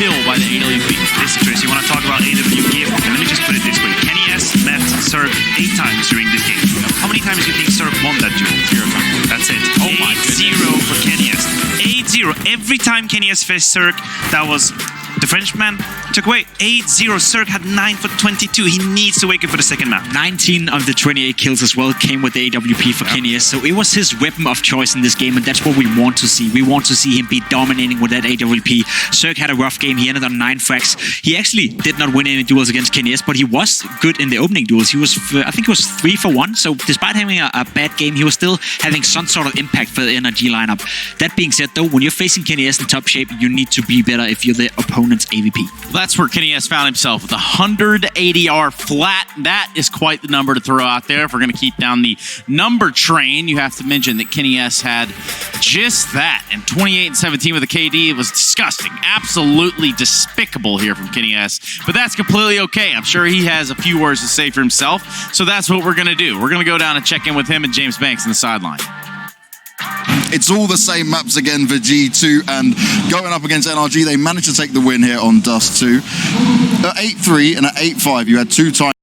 Speaker 12: kill by the AWP. Listen, Chris, you want to talk about AWP? Let me just put it this way. Kenny S left Cirque 8 times during this game. How many times do you think Cirque won that duel? 0 times. That's it. Oh my goodness. 8-0 for Kenny S. 8-0. Every time Kenny S faced Cirque, that was... The Frenchman took away 8-0. Cirque had 9 for 22. He needs to wake up for the second map.
Speaker 13: 19 of the 28 kills as well came with the AWP for Kenny S. So it was his weapon of choice in this game, and that's what we want to see. We want to see him be dominating with that AWP. Cirque had a rough game. He ended on 9 frags. He actually did not win any duels against Kenny S, but he was good in the opening duels. He was, I think it was 3 for 1. So despite having a bad game, he was still having some sort of impact for the NRG lineup. That being said, though, when you're facing Kenny S in top shape, you need to be better if you're the opponent's AVP.
Speaker 14: Well, that's where Kenny S found himself with 180R flat. That is quite the number to throw out there. If we're going to keep down the number train, you have to mention that Kenny S had just that. And 28 and 17 with a KD, it was disgusting. Absolutely despicable here from Kenny S. But that's completely okay. I'm sure he has a few words to say for himself. So that's what we're going to do. We're going to go down and check in with him and James Banks on the sideline.
Speaker 15: It's all the same maps again for G2, and going up against NRG, they managed to take the win here on Dust 2. At 8-3 and at 8-5, you had 2 times.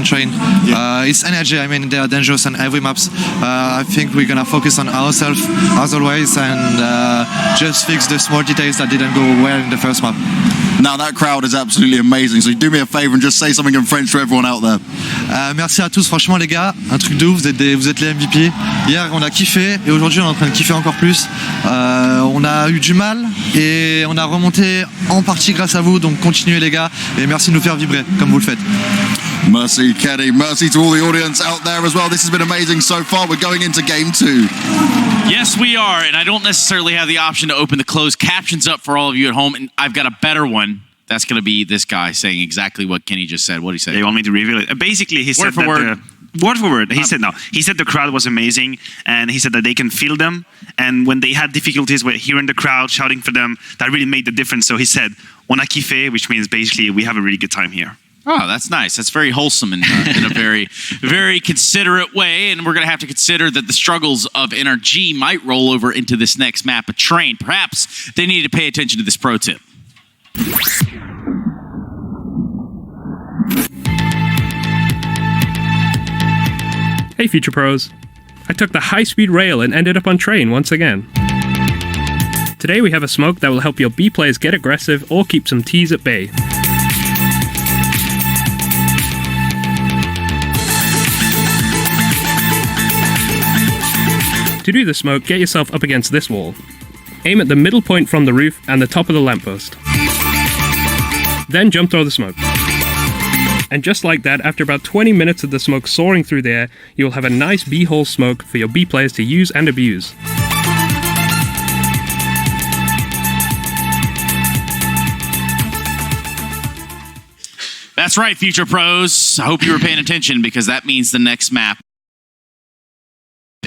Speaker 16: Train. It's NRG. I mean, they are dangerous on every maps. I think we're gonna focus on ourselves otherwise and just fix the small details that didn't go well in the first map.
Speaker 15: Now that crowd is absolutely amazing. So do me a favor and just say something in French to everyone out there.
Speaker 16: Merci à tous, franchement les gars, un truc de ouf, vous êtes les MVP. Hier on a kiffé et aujourd'hui on est en train de kiffer encore plus. On a eu du mal et on a remonté en partie grâce à vous, donc continuez les gars et merci de nous faire vibrer comme vous le faites.
Speaker 15: Mercy, Kenny. Mercy to all the audience out there as well. This has been amazing so far. We're going into game 2.
Speaker 14: Yes, we are. And I don't necessarily have the option to open the closed captions up for all of you at home. And I've got a better one. That's going to be this guy saying exactly what Kenny just said. What did he say?
Speaker 12: You want me to reveal it? Basically, he said word for word. He said no. He said the crowd was amazing, and he said that they can feel them. And when they had difficulties with hearing the crowd shouting for them, that really made the difference. So he said, "On a kiffé," which means basically we have a really good time here.
Speaker 14: Oh, that's nice. That's very wholesome in a very, very considerate way. And we're going to have to consider that the struggles of NRG might roll over into this next map of Train. Perhaps they need to pay attention to this pro tip.
Speaker 17: Hey, Future Pros. I took the high-speed rail and ended up on Train once again. Today we have a smoke that will help your B players get aggressive or keep some T's at bay. To do the smoke, get yourself up against this wall. Aim at the middle point from the roof and the top of the lamppost. Then jump throw the smoke. And just like that, after about 20 minutes of the smoke soaring through the air, you will have a nice B-hole smoke for your B players to use and abuse.
Speaker 14: That's right, Future Pros. I hope you were paying attention because that means the next map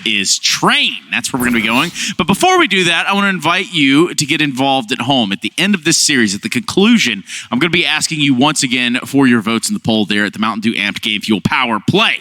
Speaker 14: is Train. That's where we're going to be going. But before we do that, I want to invite you to get involved at home. At the end of this series, at the conclusion, I'm going to be asking you once again for your votes in the poll there at the Mountain Dew Amped Game Fuel Power Play.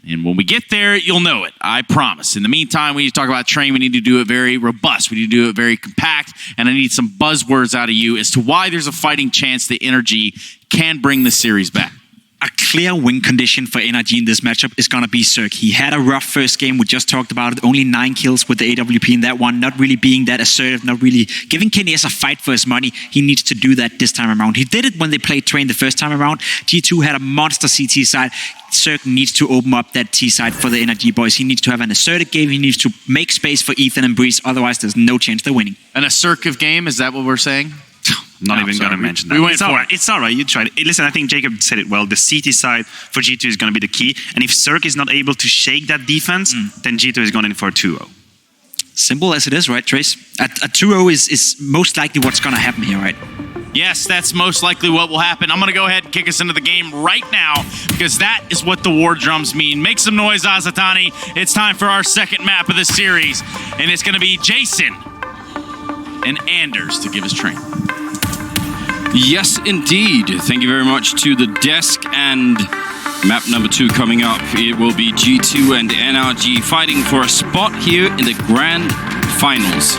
Speaker 14: And when we get there, you'll know it. I promise. In the meantime, we need to talk about Train. We need to do it very robust. We need to do it very compact. And I need some buzzwords out of you as to why there's a fighting chance that NRG can bring the series back.
Speaker 13: A clear win condition for NRG in this matchup is going to be Cirque. He had a rough first game. We just talked about it. Only 9 kills with the AWP in that one. Not really being that assertive. Not really giving Kenny S a fight for his money. He needs to do that this time around. He did it when they played Train the first time around. G2 had a monster CT side. Cirque needs to open up that T side for the NRG boys. He needs to have an assertive game. He needs to make space for Ethan and Breeze. Otherwise, there's no chance they're winning.
Speaker 14: An assertive game? Is that what we're saying?
Speaker 12: Not even going to mention that. It's all right. It's all right. You tried it. Listen, I think Jacob said it well. The CT side for G2 is going to be the key. And if Cirque is not able to shake that defense, then G2 is going in for a 2-0.
Speaker 13: Simple as it is, right, Trace? A 2-0 is most likely what's going to happen here, right?
Speaker 14: Yes, that's most likely what will happen. I'm going to go ahead and kick us into the game right now because that is what the war drums mean. Make some noise, Azatani. It's time for our second map of the series. And it's going to be Jason and Anders to give us Train.
Speaker 1: Yes, indeed. Thank you very much to the desk. And map number 2 coming up. It will be G2 and NRG fighting for a spot here in the grand finals.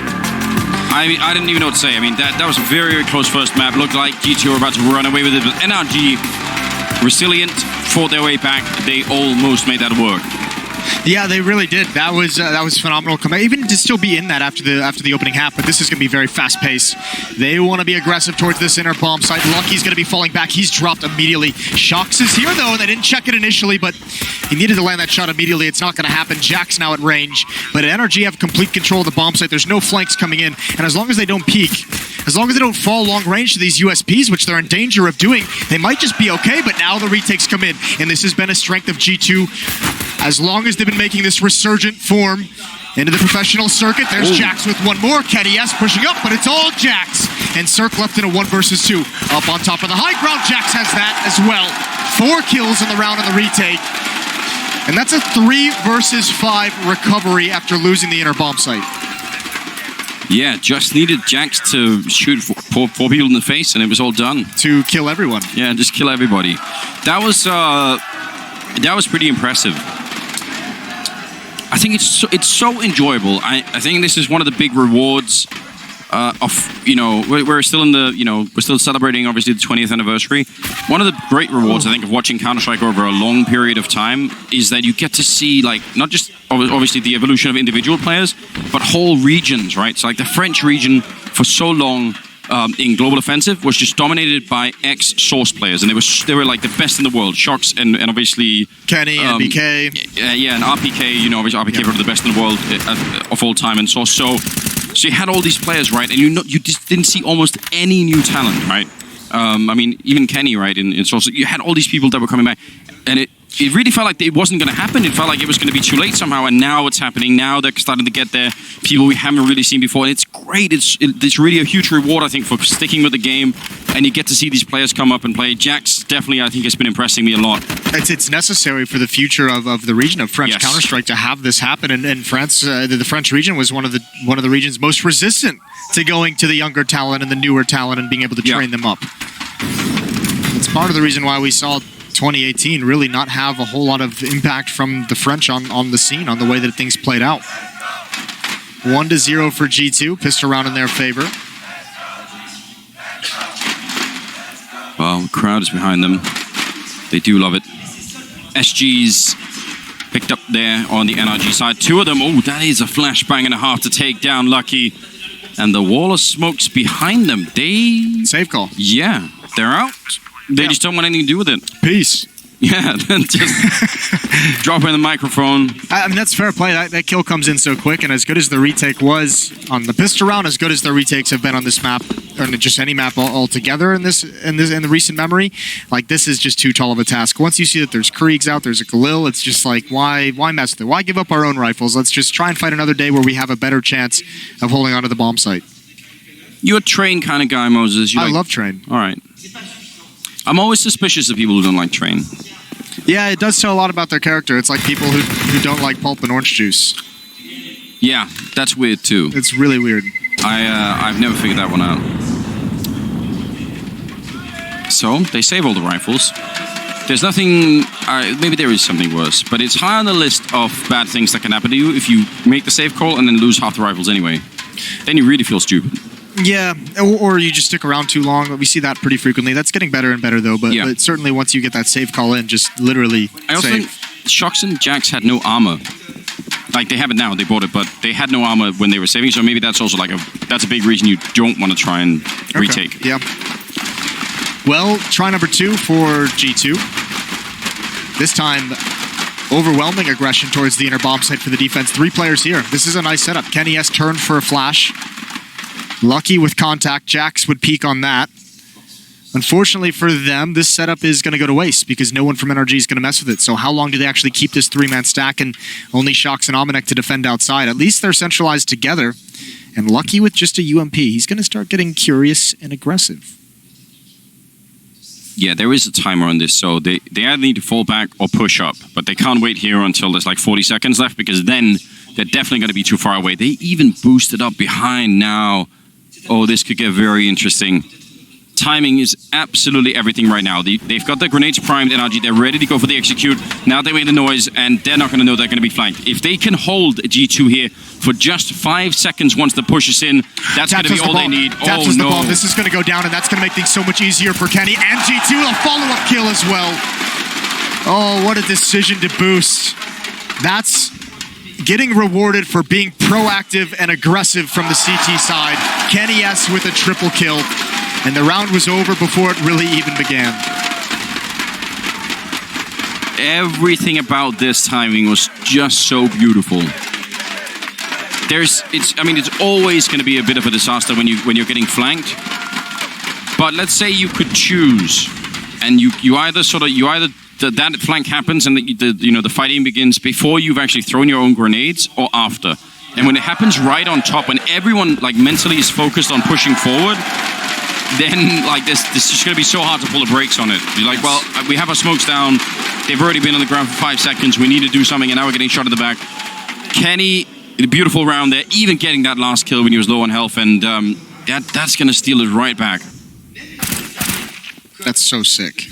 Speaker 1: I didn't even know what to say. I mean, that was a very, very close first map. Looked like G2 were about to run away with it, but NRG, resilient, fought their way back. They almost made that work.
Speaker 2: Yeah, they really did. That was phenomenal. Even to still be in that after the opening half, but this is going to be very fast paced. They want to be aggressive towards this inner bomb site. Lucky's going to be falling back. He's dropped immediately. Shocks is here though, and they didn't check it initially, but he needed to land that shot immediately. It's not going to happen. Jack's now at range, but NRG have complete control of the bomb site. There's no flanks coming in, and as long as they don't peek, as long as they don't fall long range to these USPs, which they're in danger of doing, they might just be okay. But now the retakes come in, and this has been a strength of G2 as long as they've been making this resurgent form into the professional circuit. There's Jax with one more. Kenny S pushing up, but it's all Jax. And Cirque left in a 1 versus 2. Up on top of the high ground, Jax has that as well. 4 kills in the round on the retake. And that's a 3 versus 5 recovery after losing the inner bomb site.
Speaker 1: Yeah, just needed Jax to shoot four people in the face, and it was all done.
Speaker 2: To kill everyone.
Speaker 1: Yeah, just kill everybody. That was pretty impressive. I think it's so enjoyable. I think this is one of the big rewards of, we're still in the, we're still celebrating obviously the 20th anniversary. One of the great rewards I think of watching Counter-Strike over a long period of time is that you get to see like not just obviously the evolution of individual players, but whole regions, right? So like the French region for so long in Global Offensive was just dominated by ex-Source players, and they were like the best in the world. Shocks and obviously
Speaker 2: Kenny and BK.
Speaker 1: Yeah, and RPK. Obviously RPK were the best in the world of all time, and Source. So you had all these players, right? And you just didn't see almost any new talent, right? I mean, even Kenny, right? In Source, you had all these people that were coming back, and it really felt like it wasn't going to happen. It felt like it was going to be too late somehow, and now it's happening. Now they're starting to get there. People we haven't really seen before, and it's great. It's really a huge reward, I think, for sticking with the game, and you get to see these players come up and play. Jax definitely, I think, has been impressing me a lot.
Speaker 2: It's necessary for the future of the region of French Counter-Strike to have this happen, and France, the French region was one of the regions most resistant to going to the younger talent and the newer talent and being able to train them up. It's part of the reason why we saw 2018 really not have a whole lot of impact from the French on the scene, on the way that things played out. 1-0 for G2, pistol round in their favor.
Speaker 1: Well, the crowd is behind them. They do love it. SG's picked up there on the NRG side. 2 of them. Oh, that is a flashbang and a half to take down Lucky. And the wall of smokes behind them.
Speaker 2: Save call.
Speaker 1: Yeah, they're out. They just don't want anything to do with it.
Speaker 2: Peace.
Speaker 1: Yeah, just drop in the microphone.
Speaker 2: I mean, that's fair play. That kill comes in so quick, and as good as the retake was on the pistol round, as good as the retakes have been on this map, or just any map altogether in the recent memory, like this is just too tall of a task. Once you see that there's Kriegs out, there's a Khalil, it's just like, why mess with it? Why give up our own rifles? Let's just try and fight another day where we have a better chance of holding onto the bomb site.
Speaker 1: You're a Train kind of guy, Moses.
Speaker 2: I love Train.
Speaker 1: All right. I'm always suspicious of people who don't like Train.
Speaker 2: Yeah, it does tell a lot about their character. It's like people who don't like pulp and orange juice.
Speaker 1: Yeah, that's weird too.
Speaker 2: It's really weird.
Speaker 1: I've never figured that one out. So, they save all the rifles. There's nothing... maybe there is something worse, but it's high on the list of bad things that can happen to you if you make the save call and then lose half the rifles anyway. Then you really feel stupid.
Speaker 2: Yeah, or you just stick around too long. We see that pretty frequently. That's getting better and better, though. But certainly once you get that save call in, just literally
Speaker 1: I also think Shocks and Jax had no armor. Like, they have it now. They bought it, but they had no armor when they were saving. So maybe that's also like that's a big reason you don't want to try and retake.
Speaker 2: Yeah. Well, try number 2 for G2. This time, overwhelming aggression towards the inner bomb site for the defense. 3 players here. This is a nice setup. Kenny S turned for a flash. Lucky with contact. Jax would peek on that. Unfortunately for them, this setup is going to go to waste because no one from NRG is going to mess with it. So how long do they actually keep this 3-man stack and only Shocks and Omenek to defend outside? At least they're centralized together. And Lucky with just a UMP. He's going to start getting curious and aggressive.
Speaker 1: Yeah, there is a timer on this, so they either need to fall back or push up. But they can't wait here until there's like 40 seconds left because then they're definitely going to be too far away. They even boosted up behind now. Oh, this could get very interesting. Timing is absolutely everything right now. They've got their grenades primed, NRG. They're ready to go for the execute. Now they made the noise, and they're not going to know they're going to be flanked. If they can hold G2 here for just 5 seconds once the push is in, that's going to be all they need. Oh, no.
Speaker 2: The this is going to go down, and that's going to make things so much easier for Kenny. And G2, a follow-up kill as well. Oh, what a decision to boost. That's getting rewarded for being proactive and aggressive from the CT side. Kenny S with a triple kill, and the round was over before it really even began.
Speaker 1: Everything about this timing was just so beautiful. It's always going to be a bit of a disaster when you're getting flanked. But let's say you could choose, and you either that flank happens and the fighting begins before you've actually thrown your own grenades or after. And when it happens right on top, when everyone mentally is focused on pushing forward, then this is just going to be so hard to pull the brakes on it. You're like, well, we have our smokes down. They've already been on the ground for 5 seconds. We need to do something, and now we're getting shot at the back. Kenny, a beautiful round there, even getting that last kill when he was low on health, and that's going to steal it right back.
Speaker 2: That's so sick.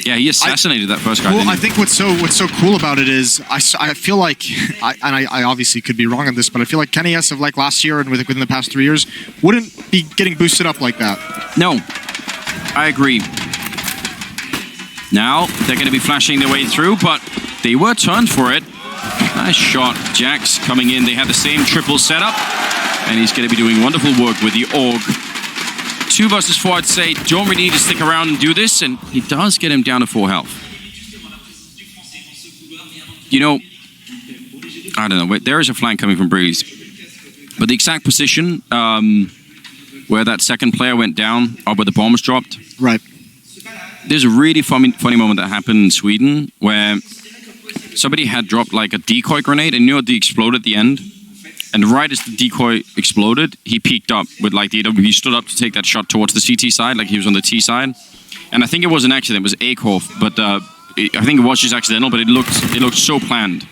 Speaker 1: Yeah, he assassinated that first guy.
Speaker 2: Well, I think what's so cool about it is I feel like, I obviously could be wrong on this, but I feel like Kenny S of last year and within the past 3 years wouldn't be getting boosted up like that.
Speaker 1: No, I agree. Now they're going to be flashing their way through, but they were turned for it. Nice shot. Jax coming in. They had the same triple setup, and he's going to be doing wonderful work with the AUG. 2 versus 4, I'd say, don't really need to stick around and do this, and he does get him down to 4 health. I don't know, there is a flank coming from Breeze, but the exact position where that second player went down, or where the bombs dropped.
Speaker 2: Right.
Speaker 1: There's a really funny moment that happened in Sweden where somebody had dropped a decoy grenade, and it exploded at the end. And right as the decoy exploded, he peeked up with the AWP, stood up to take that shot towards the CT side, like he was on the T side. And I think it was an accident, it was Akorf, but I think it was just accidental, but it looked so planned.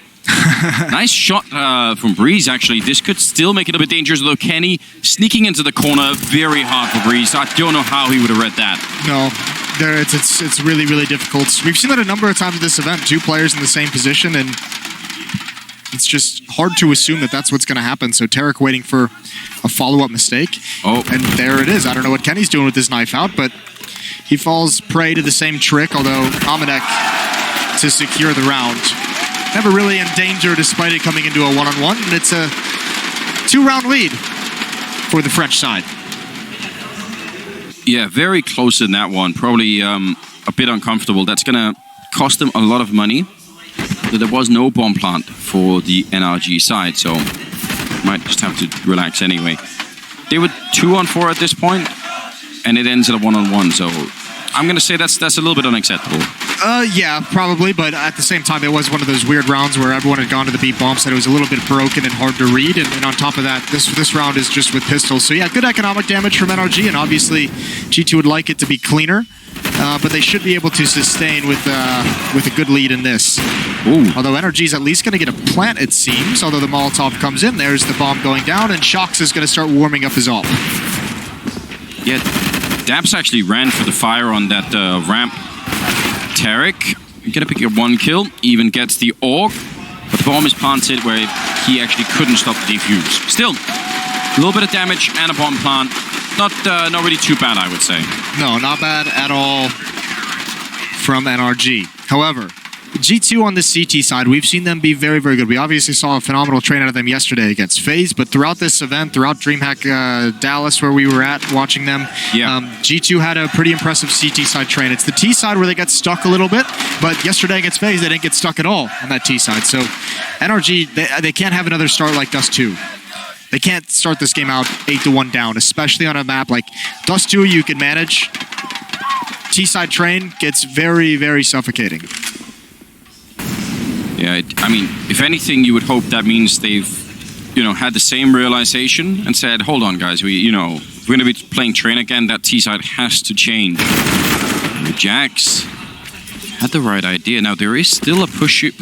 Speaker 1: Nice shot from Breeze, actually. This could still make it a bit dangerous, though Kenny sneaking into the corner, very hard for Breeze. I don't know how he would have read that.
Speaker 2: No, it's really, really difficult. We've seen that a number of times at this event, 2 players in the same position, and it's just hard to assume that that's what's going to happen. So Tarek waiting for a follow-up mistake.
Speaker 1: Oh.
Speaker 2: And there it is. I don't know what Kenny's doing with his knife out, but he falls prey to the same trick, although Amadek to secure the round. Never really in danger despite it coming into a one-on-one, and it's a 2-round lead for the French side.
Speaker 1: Yeah, very close in that one. Probably a bit uncomfortable. That's going to cost them a lot of money. There was no bomb plant for the NRG side, so might just have to relax anyway. They were 2-on-4 at this point, and it ends at a 1-on-1, so I'm going to say that's a little bit unacceptable.
Speaker 2: Yeah, probably, but at the same time, it was one of those weird rounds where everyone had gone to the beat bomb, said it was a little bit broken and hard to read, and on top of that, this round is just with pistols. So yeah, good economic damage from NRG, and obviously G2 would like it to be cleaner, but they should be able to sustain with a good lead in this.
Speaker 1: Ooh.
Speaker 2: Although NRG's at least going to get a plant, it seems, although the Molotov comes in, there's the bomb going down, and Shox is going to start warming up his ult.
Speaker 1: Yeah, Daps actually ran for the fire on that ramp. Tarek gonna pick up 1 kill, even gets the AUG, but the bomb is planted where he actually couldn't stop the defuse. Still, a little bit of damage and a bomb plant. Not really too bad, I would say.
Speaker 2: No, not bad at all from NRG. However, G2 on the CT side, we've seen them be very, very good. We obviously saw a phenomenal train out of them yesterday against FaZe, but throughout this event, throughout DreamHack Dallas, where we were at watching them, G2 had a pretty impressive CT side train. It's the T side where they got stuck a little bit, but yesterday against FaZe, they didn't get stuck at all on that T side. So NRG, they can't have another start like Dust 2. They can't start this game out 8-1 down, especially on a map like Dust 2 you can manage. T-side train gets very, very suffocating.
Speaker 1: Yeah, I mean, if anything, you would hope that means they've, had the same realization and said, hold on, guys, if we're going to be playing train again, that T-side has to change. Jax had the right idea. Now, there is still a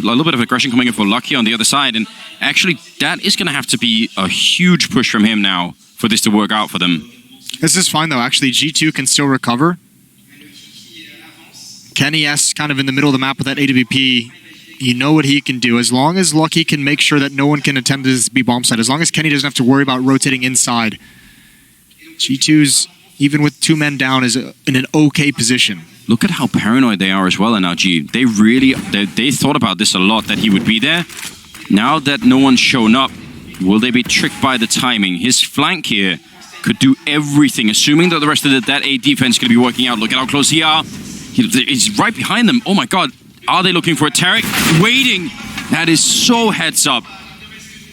Speaker 1: little bit of aggression coming in for Lucky on the other side, and actually, that is going to have to be a huge push from him now for this to work out for them.
Speaker 2: This is fine, though. Actually, G2 can still recover. Kenny S kind of in the middle of the map with that AWP. You know what he can do. As long as Lucky can make sure that no one can attempt this B bomb site, as long as Kenny doesn't have to worry about rotating inside, G2's even with 2 men down, is in an okay position.
Speaker 1: Look at how paranoid they are as well, NRG. They thought about this a lot, that he would be there. Now that no one's shown up, will they be tricked by the timing? His flank here could do everything, assuming that the rest of that A defense is going to be working out. Look at how close he are. He's right behind them. Oh my god. Are they looking for a Tarek? Waiting. That is so heads up.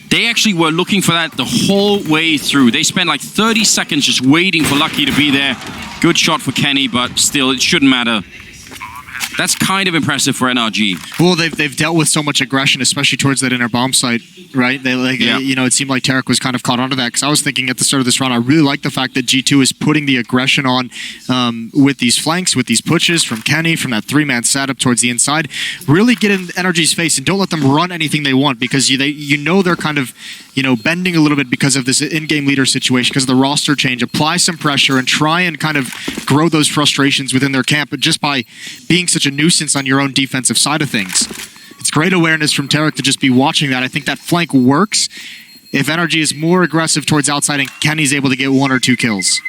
Speaker 1: They actually were looking for that the whole way through. They spent like 30 seconds just waiting for Lucky to be there. Good shot for Kenny, but still, it shouldn't matter. That's kind of impressive for NRG.
Speaker 2: Well, they've dealt with so much aggression, especially towards that inner bomb site, right? It seemed like Tarek was kind of caught onto that, because I was thinking at the start of this round, I really like the fact that G2 is putting the aggression on with these flanks, with these pushes from Kenny, from that 3-man setup towards the inside. Really get in NRG's face and don't let them run anything they want, because they're kind of bending a little bit because of this in-game leader situation, because of the roster change. Apply some pressure and try and kind of grow those frustrations within their camp, but just by being such a nuisance on your own defensive side of things. It's great awareness from Tarek to just be watching that. I think that flank works if NRG is more aggressive towards outside and Kenny's able to get 1 or 2 kills.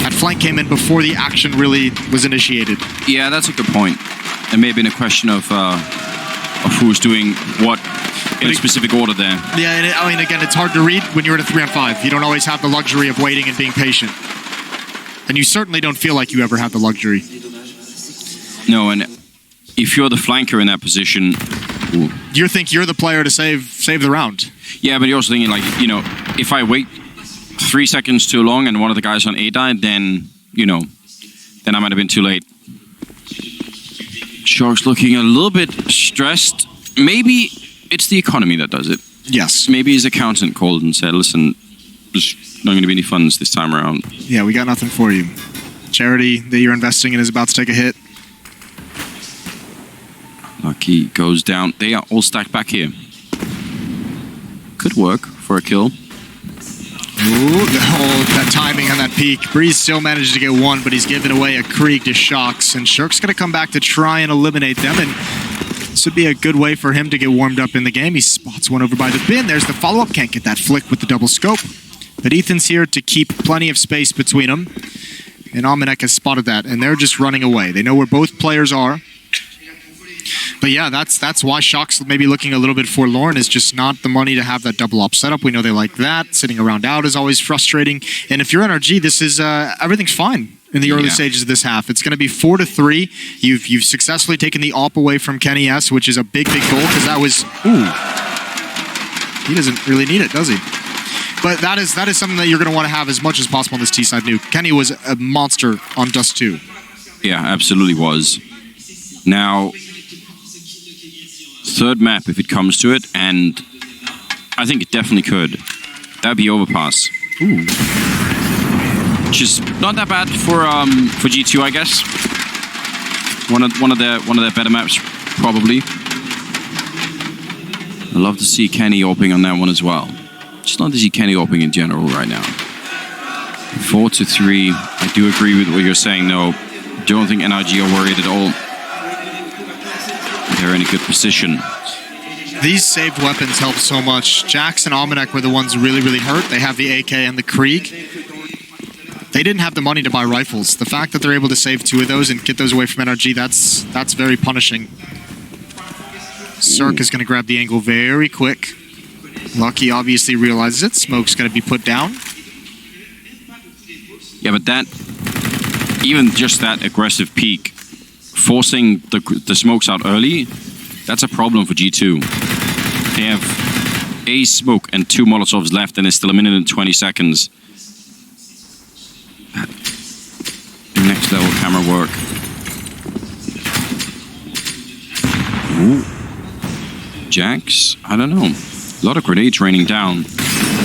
Speaker 2: That flank came in before the action really was initiated.
Speaker 1: Yeah, that's a good point. It may have been a question of who's doing what in a specific order there.
Speaker 2: Yeah, and I mean, again, it's hard to read when you're in a 3-on-5. You don't always have the luxury of waiting and being patient. And you certainly don't feel like you ever have the luxury.
Speaker 1: No, and if you're the flanker in that position,
Speaker 2: you think you're the player to save the round.
Speaker 1: Yeah, but you're also thinking, like, if I wait 3 seconds too long and one of the guys on A died, then I might have been too late. Shark's looking a little bit stressed. Maybe it's the economy that does it.
Speaker 2: Yes.
Speaker 1: Maybe his accountant called and said, listen, there's not going to be any funds this time around.
Speaker 2: Yeah, we got nothing for you. Charity that you're investing in is about to take a hit.
Speaker 1: Lucky goes down. They are all stacked back here. Could work for a kill.
Speaker 2: Ooh, that timing on that peak. Breeze still managed to get 1, but he's given away a Krieg to Shox. And Shirk's going to come back to try and eliminate them. And this would be a good way for him to get warmed up in the game. He spots one over by the bin. There's the follow-up. Can't get that flick with the double scope. But Ethan's here to keep plenty of space between them. And Almanac has spotted that. And they're just running away. They know where both players are. But yeah, that's why Shock's maybe looking a little bit forlorn, is just not the money to have that double op setup. We know they like that. Sitting around out is always frustrating. And if you're NRG, this is everything's fine in the early stages of this half. It's going to be 4-3. You've successfully taken the op away from Kenny S, which is a big goal, because that was he doesn't really need it, does he? But that is something that you're going to want to have as much as possible on this T-side nuke. Kenny was a monster on Dust 2.
Speaker 1: Yeah, absolutely was. Now, third map if it comes to it, and I think it definitely could. That'd be Overpass.
Speaker 2: Ooh.
Speaker 1: Which is not that bad for G2, I guess. One of their better maps, probably. I'd love to see Kenny opening on that one as well. Just love to see Kenny opening in general right now. 4-3. I do agree with what you're saying, though. Don't think NRG are worried at all. They're in a good position.
Speaker 2: These saved weapons help so much. Jax and Almanac were the ones really, really hurt. They have the AK and the Krieg. They didn't have the money to buy rifles. The fact that they're able to save 2 of those and get those away from NRG, that's very punishing. Cirque is going to grab the angle very quick. Lucky obviously realizes it. Smoke's going to be put down.
Speaker 1: Yeah, but even just that aggressive peak, forcing the smokes out early, that's a problem for G2. They have a smoke and 2 Molotovs left, and it's still 1 minute and 20 seconds. Next level camera work. Ooh. Jax? I don't know. A lot of grenades raining down.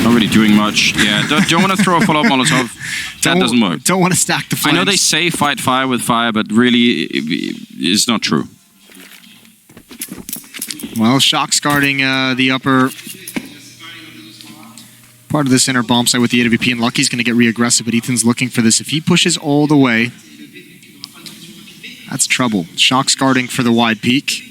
Speaker 1: Not really doing much. Yeah, don't want to throw a follow-up Molotov. That doesn't work.
Speaker 2: Don't want to stack the flames.
Speaker 1: I know they say fight fire with fire, but really, it's not true.
Speaker 2: Well, Shock's guarding the upper part of this inner bomb site with the AWP, and Lucky's going to get re-aggressive, but Ethan's looking for this. If he pushes all the way, that's trouble. Shock's guarding for the wide peak.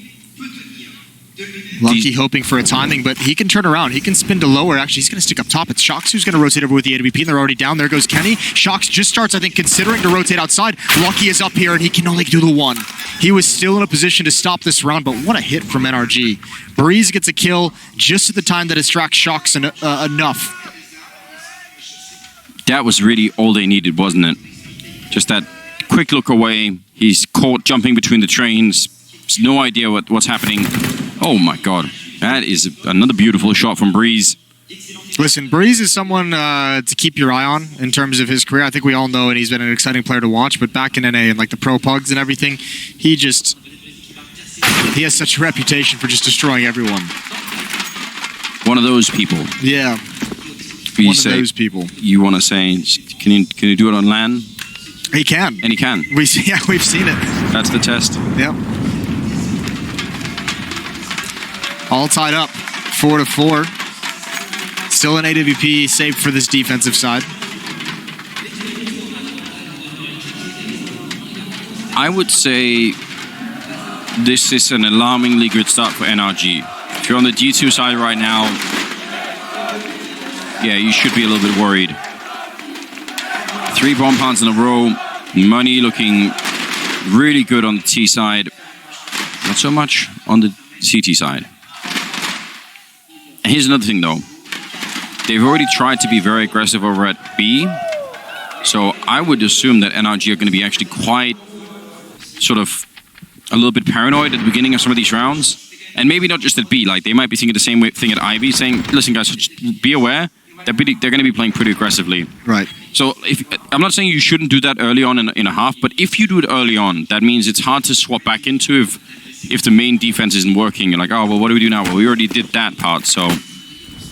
Speaker 2: Lucky hoping for a timing, but he can turn around. He can spin to lower. Actually, he's going to stick up top. It's Shox who's going to rotate over with the AWP, and they're already down. There goes Kenny. Shox just starts, I think, considering to rotate outside. Lucky is up here, and he can only do the one. He was still in a position to stop this round, but what a hit from NRG. Breeze gets a kill just at the time that distracts Shox enough.
Speaker 1: That was really all they needed, wasn't it? Just that quick look away. He's caught jumping between the trains. There's no idea what's happening. Oh my god. That is another beautiful shot from Breeze.
Speaker 2: Listen, Breeze is someone to keep your eye on in terms of his career. I think we all know, and he's been an exciting player to watch, but back in NA and like the pro pugs and everything, he has such a reputation for just destroying everyone.
Speaker 1: One of those people.
Speaker 2: Yeah.
Speaker 1: One of those people. You want to say, can you do it on LAN?
Speaker 2: He can.
Speaker 1: And he can.
Speaker 2: We've seen it.
Speaker 1: That's the test.
Speaker 2: Yep. All tied up, 4-4. Still an AWP save for this defensive side.
Speaker 1: I would say this is an alarmingly good start for NRG. If you're on the G2 side right now, yeah, you should be a little bit worried. 3 bomb plants in a row. Money looking really good on the T side. Not so much on the CT side. And here's another thing though. They've already tried to be very aggressive over at B. So I would assume that NRG are going to be actually quite sort of a little bit paranoid at the beginning of some of these rounds. And maybe not just at B, like they might be thinking the same thing at Ivy, saying, listen guys, just be aware. They're going to be playing pretty aggressively.
Speaker 2: Right.
Speaker 1: So I'm not saying you shouldn't do that early on in a half, but if you do it early on, that means it's hard to swap back into if the main defense isn't working. You're like, oh, well, what do we do now? Well, we already did that part, so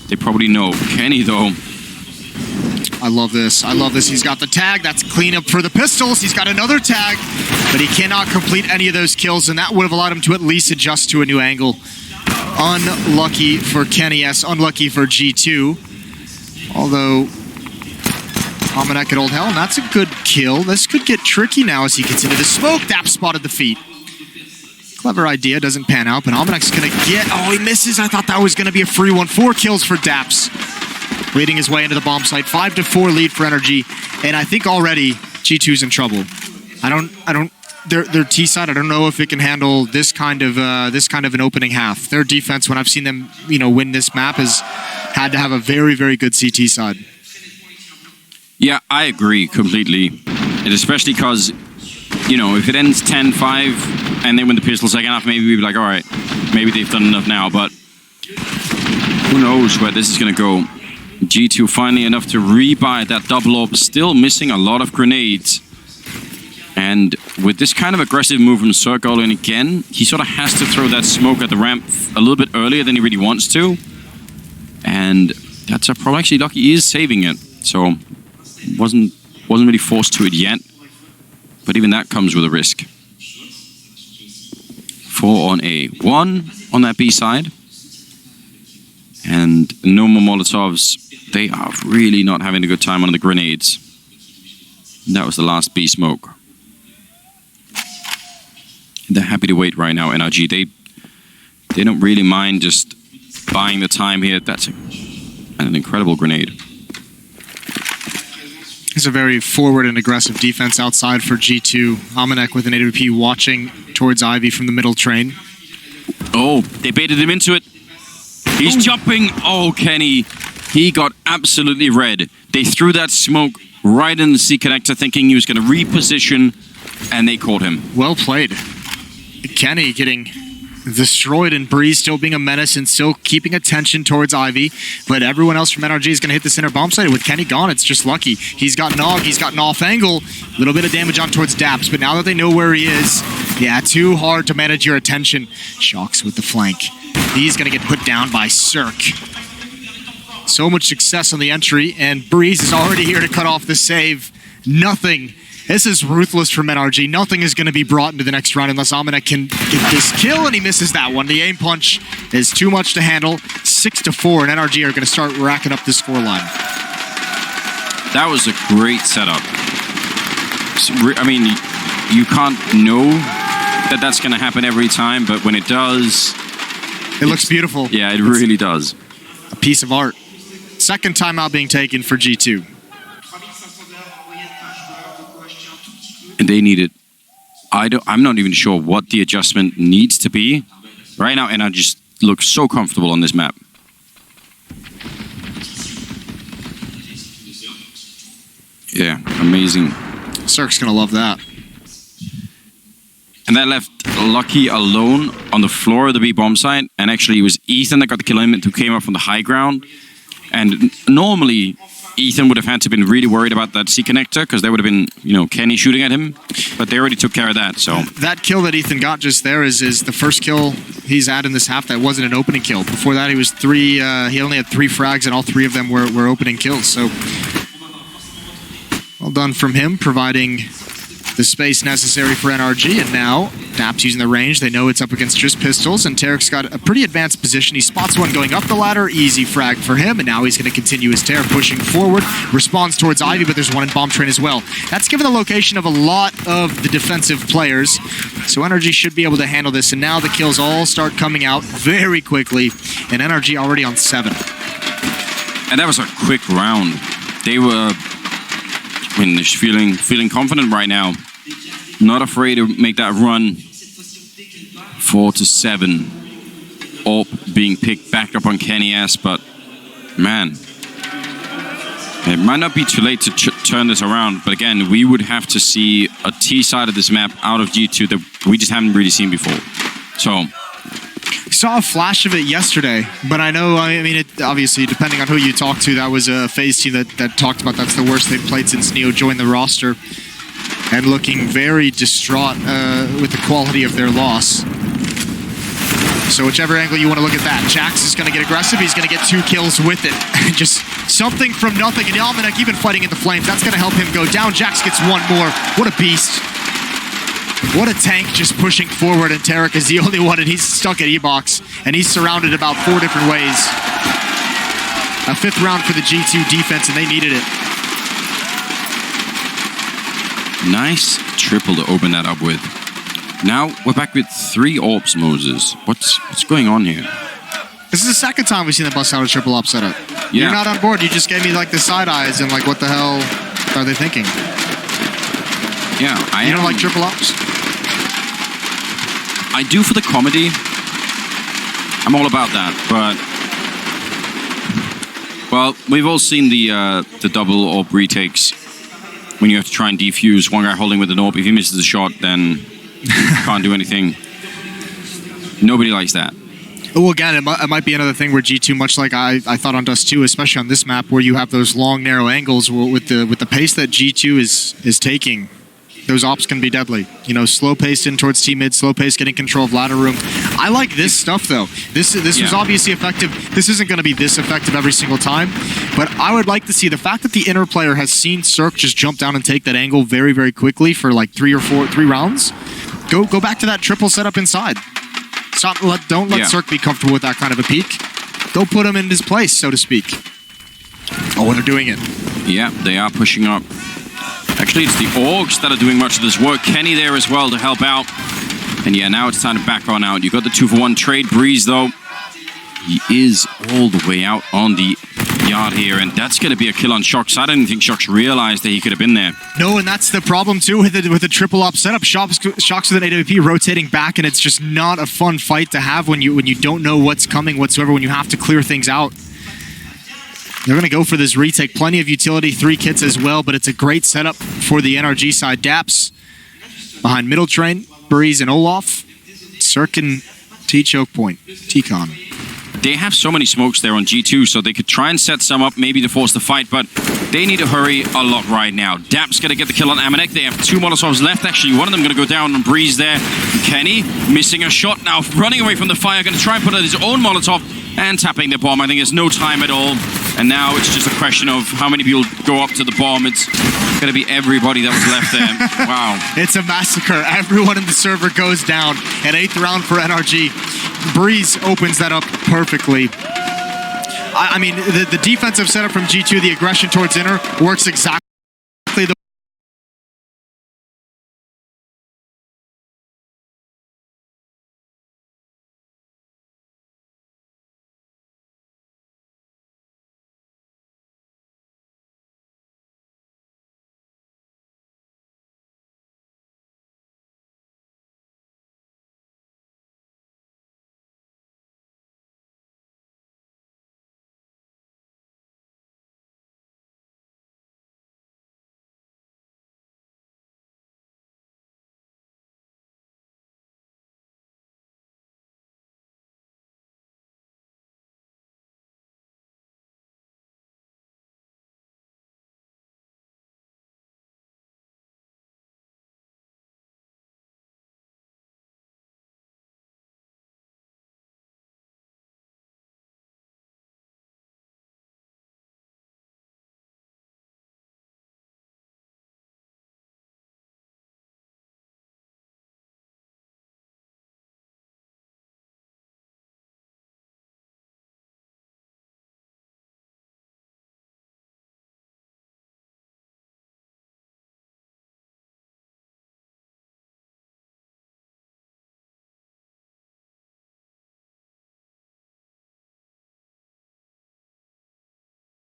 Speaker 1: they probably know. Kenny, though.
Speaker 2: I love this. I love this. He's got the tag. That's cleanup for the pistols. He's got another tag, but he cannot complete any of those kills, and that would have allowed him to at least adjust to a new angle. Unlucky for Kenny S. Unlucky for G2. Although, Almanac at Old Hell, and that's a good kill. This could get tricky now as he gets into the smoke. Dap spotted the feet. Clever idea, doesn't pan out, but Almanac's gonna get... Oh, he misses. I thought that was gonna be a free one. 4 kills for Daps. Leading his way into the bomb site. 5-4 lead for NRG. And I think already G2's in trouble. Their T side, I don't know if it can handle this kind of an opening half. Their defense, when I've seen them, win this map, has had to have a very, very good CT side.
Speaker 1: Yeah, I agree completely. And especially because, if it ends 10-5 and they win the pistol second half, maybe we'd be like, all right, maybe they've done enough now, but who knows where this is going to go. G2 finally enough to rebuy that double up, still missing a lot of grenades. And with this kind of aggressive move from Circle, and again, he sort of has to throw that smoke at the ramp a little bit earlier than he really wants to. And that's a problem. Actually, Lucky is saving it. So, wasn't really forced to it yet. But even that comes with a risk. 4 on A. 1 on that B side. And no more Molotovs. They are really not having a good time on the grenades. And that was the last B smoke. They're happy to wait right now, NRG. They don't really mind just buying the time here. That's an incredible grenade.
Speaker 2: It's a very forward and aggressive defense outside for G2. Almanac with an AWP watching towards Ivy from the middle train.
Speaker 1: Oh, they baited him into it. He's jumping. Oh, Kenny. He got absolutely red. They threw that smoke right in the C connector thinking he was going to reposition, and they caught him.
Speaker 2: Well played. Kenny getting destroyed, and Breeze still being a menace and still keeping attention towards Ivy. But everyone else from NRG is going to hit the center bomb site. With Kenny gone, it's just Lucky. He's got Nog, he's got an off angle. A little bit of damage on towards Daps, but now that they know where he is, yeah, too hard to manage your attention. Shox with the flank. He's going to get put down by Cirque. So much success on the entry, and Breeze is already here to cut off the save. Nothing. This is ruthless from NRG. Nothing is going to be brought into the next round unless Almanac can get this kill, and he misses that one. The aim punch is too much to handle. 6-4, and NRG are going to start racking up the scoreline.
Speaker 1: That was a great setup. I mean, you can't know that that's going to happen every time, but when it does,
Speaker 2: It looks beautiful.
Speaker 1: Yeah, it really does.
Speaker 2: A piece of art. Second timeout being taken for G2.
Speaker 1: And they need it. I'm not even sure what the adjustment needs to be. Right now, NRG just looks so comfortable on this map. Yeah, amazing.
Speaker 2: Cirque's gonna love that.
Speaker 1: And that left Lucky alone on the floor of the B bomb site. And actually, it was Ethan that got the kill on him, who came up from the high ground. And normally, Ethan would have had to been really worried about that C connector because there would have been, Kenny shooting at him. But they already took care of that. So
Speaker 2: that kill that Ethan got just there is the first kill he's had in this half that wasn't an opening kill. Before that, he was he only had 3 frags, and all 3 of them were opening kills. So well done from him, providing the space necessary for NRG. And now Daps using the range. They know it's up against just pistols, and Tarek's got a pretty advanced position. He spots one going up the ladder. Easy frag for him, and now he's going to continue his tear, pushing forward. Responds towards Ivy, but there's one in bomb train as well. That's given the location of a lot of the defensive players, so NRG should be able to handle this. And now the kills all start coming out very quickly, and NRG already on 7.
Speaker 1: And that was a quick round. They were just feeling confident right now. Not afraid to make that run. 4-7. AWP being picked back up on Kenny S, but man, it might not be too late to turn this around. But again, we would have to see a T side of this map out of G2 that we just haven't really seen before. So
Speaker 2: saw a flash of it yesterday, but I mean, it obviously, depending on who you talk to, that was a FaZe team that talked about that's the worst they've played since Neo joined the roster, and looking very distraught with the quality of their loss. So whichever angle you want to look at that, Jax is going to get aggressive. He's going to get 2 kills with it. Just something from nothing. And Yamanek even fighting in the flames. That's going to help him go down. Jax gets 1 more. What a beast. What a tank, just pushing forward, and Tarek is the only one, and he's stuck at E-Box, and he's surrounded about 4 different ways. A 5th round for the G2 defense, and they needed it.
Speaker 1: Nice triple to open that up with. Now we're back with 3 AWPs, Moses. What's going on here?
Speaker 2: This is the second time we've seen them bust out a triple AWP setup.
Speaker 1: Yeah.
Speaker 2: You're not on board. You just gave me like the side eyes and like, what the hell are they thinking?
Speaker 1: Yeah,
Speaker 2: You don't like triple AWPs?
Speaker 1: I do for the comedy. I'm all about that, but well, we've all seen the double AWP retakes when you have to try and defuse one guy holding with an AWP. If he misses a shot, then can't do anything. Nobody likes that.
Speaker 2: Well, again, it might be another thing where G2, much like I thought on Dust 2, especially on this map, where you have those long, narrow angles with the pace that G2 is taking. Those AWPs can be deadly. Slow pace in towards T-mid, slow pace getting control of ladder room. I like this stuff, though. This was obviously effective. This isn't going to be this effective every single time, but I would like to see the fact that the inner player has seen Cirque just jump down and take that angle very, very quickly for like 3 rounds. Go back to that triple setup inside. Don't let Cirque be comfortable with that kind of a peak. Go put him in his place, so to speak. Oh, and they're doing it.
Speaker 1: Yeah, they are pushing up. Actually, it's the Orgs that are doing much of this work. Kenny there as well to help out. And yeah, now it's time to back on out. You got the 2-for-1 trade. Breeze, though, he is all the way out on the yard here, and that's going to be a kill on Shox. I didn't think Shox realized that he could have been there.
Speaker 2: No, and that's the problem, too, with the triple AWP setup. Shox with an AWP rotating back, and it's just not a fun fight to have when you don't know what's coming whatsoever, when you have to clear things out. They're going to go for this retake. Plenty of utility, 3 kits as well, but it's a great setup for the NRG side. Daps behind middle train, Breeze and Olaf. Cirque and T-choke point, T-con.
Speaker 1: They have so many smokes there on G2, so they could try and set some up, maybe to force the fight, but they need to hurry a lot right now. Daps going to get the kill on Amanek. They have 2 Molotovs left, actually. One of them going to go down on Breeze there. Kenny missing a shot now, running away from the fire, going to try and put out his own Molotov and tapping the bomb. I think there's no time at all. And now it's just a question of how many people go up to the bomb. It's going to be everybody that was left there. Wow.
Speaker 2: It's a massacre. Everyone in the server goes down. An 8th round for NRG. Breeze opens that up perfectly. I mean, the defensive setup from G2, the aggression towards inner, works exactly the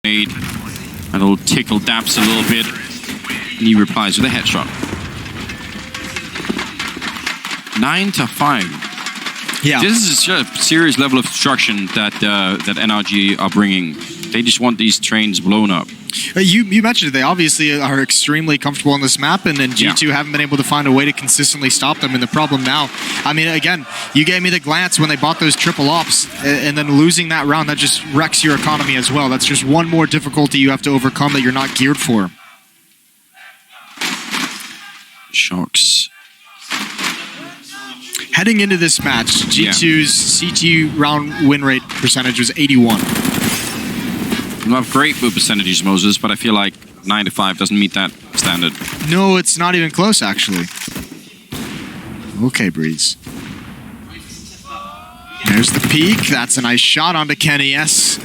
Speaker 1: A little tickle daps a little bit. And he replies with a headshot. 9-5.
Speaker 2: Yeah.
Speaker 1: This is just a serious level of destruction that NRG are bringing. They just want these trains blown up.
Speaker 2: You mentioned it. They obviously are extremely comfortable on this map, and G2 haven't been able to find a way to consistently stop them. And the problem now, I mean, again, you gave me the glance when they bought those triple ops, and then losing that round, that just wrecks your economy as well. That's just one more difficulty you have to overcome that you're not geared for.
Speaker 1: Shocks.
Speaker 2: Heading into this match, G2's CT round win rate percentage was 81.
Speaker 1: You have great move percentages, Moses, but I feel like 9-5 doesn't meet that standard.
Speaker 2: No, it's not even close, actually. Okay, Breeze. There's the peak. That's a nice shot onto Kenny S.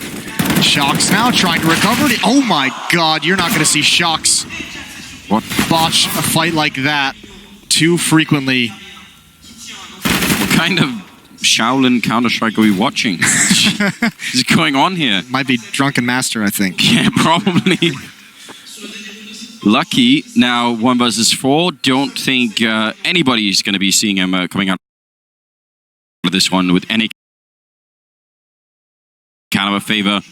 Speaker 2: Shocks now trying to recover. Oh my god, you're not going to see Shocks botch a fight like that too frequently.
Speaker 1: What kind of Shaolin Counter-Strike are we watching? What's going on here?
Speaker 2: Might be Drunken Master, I think.
Speaker 1: Yeah, probably. Lucky, now 1 versus 4. Don't think anybody's going to be seeing him coming out of this one with any kind of a favor.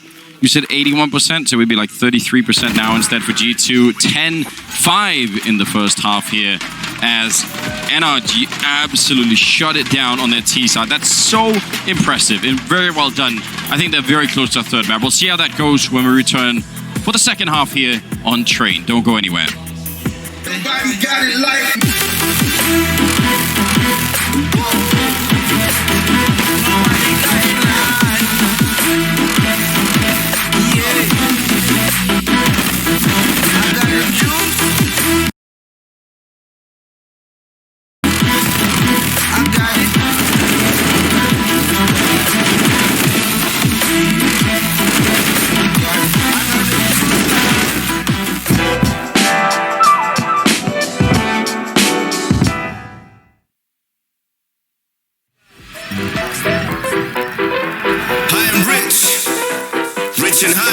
Speaker 1: You said 81%, so we'd be like 33% now instead for G2. 10-5 in the first half here as NRG absolutely shut it down on their T side. That's so impressive and very well done. I think they're very close to a third map. We'll see how that goes when we return for the second half here on Train. Don't go anywhere.
Speaker 18: Everybody got it like... Rich and high.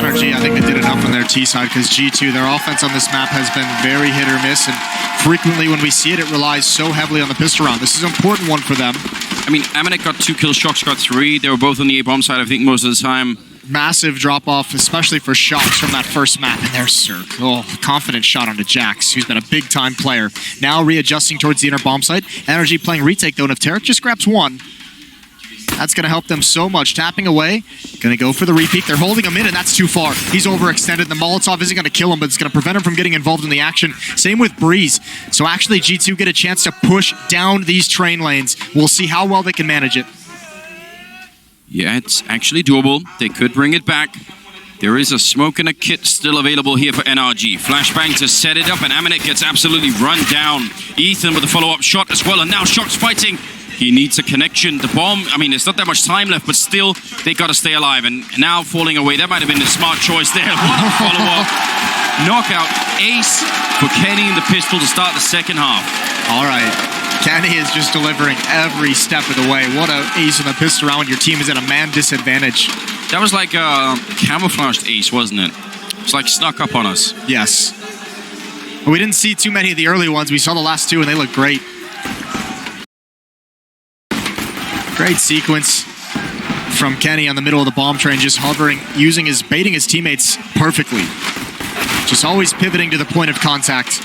Speaker 2: NRG, I think they did enough on their T side because G2, their offense on this map has been very hit or miss, and frequently when we see it, it relies so heavily on the pistol round. This is an important one for them.
Speaker 1: I mean, Amanek got 2 kills, Shox got 3. They were both on the A-bomb side, I think, most of the time.
Speaker 2: Massive drop-off, especially for Shox from that first map. And there's Cirque. Oh, confident shot onto Jax, who's been a big-time player. Now readjusting towards the inner bomb site. NRG playing retake, though, and if Tarek just grabs one, that's going to help them so much. Tapping away, going to go for the repeat. They're holding him in, and that's too far. He's overextended. The Molotov isn't going to kill him, but it's going to prevent him from getting involved in the action. Same with Breeze. So actually, G2 get a chance to push down these train lanes. We'll see how well they can manage it.
Speaker 1: Yeah, it's actually doable. They could bring it back. There is a smoke and a kit still available here for NRG. Flashbang to set it up, and Amanek gets absolutely run down. Ethan with a follow-up shot as well, and now Shox fighting. He needs a connection. The bomb, I mean, there's not that much time left, but still, they got to stay alive. And now falling away, that might have been a smart choice there. What a follow-up. Knockout ace for Kenny in the pistol to start the second half.
Speaker 2: All right. Kenny is just delivering every step of the way. What an ace in the pistol round when your team is at a man disadvantage.
Speaker 1: That was like a camouflaged ace, wasn't it? It's like snuck up on us.
Speaker 2: Yes. We didn't see too many of the early ones. We saw the last 2, and they look great. Great sequence from Kenny on the middle of the bomb train, just hovering, baiting his teammates perfectly. Just always pivoting to the point of contact.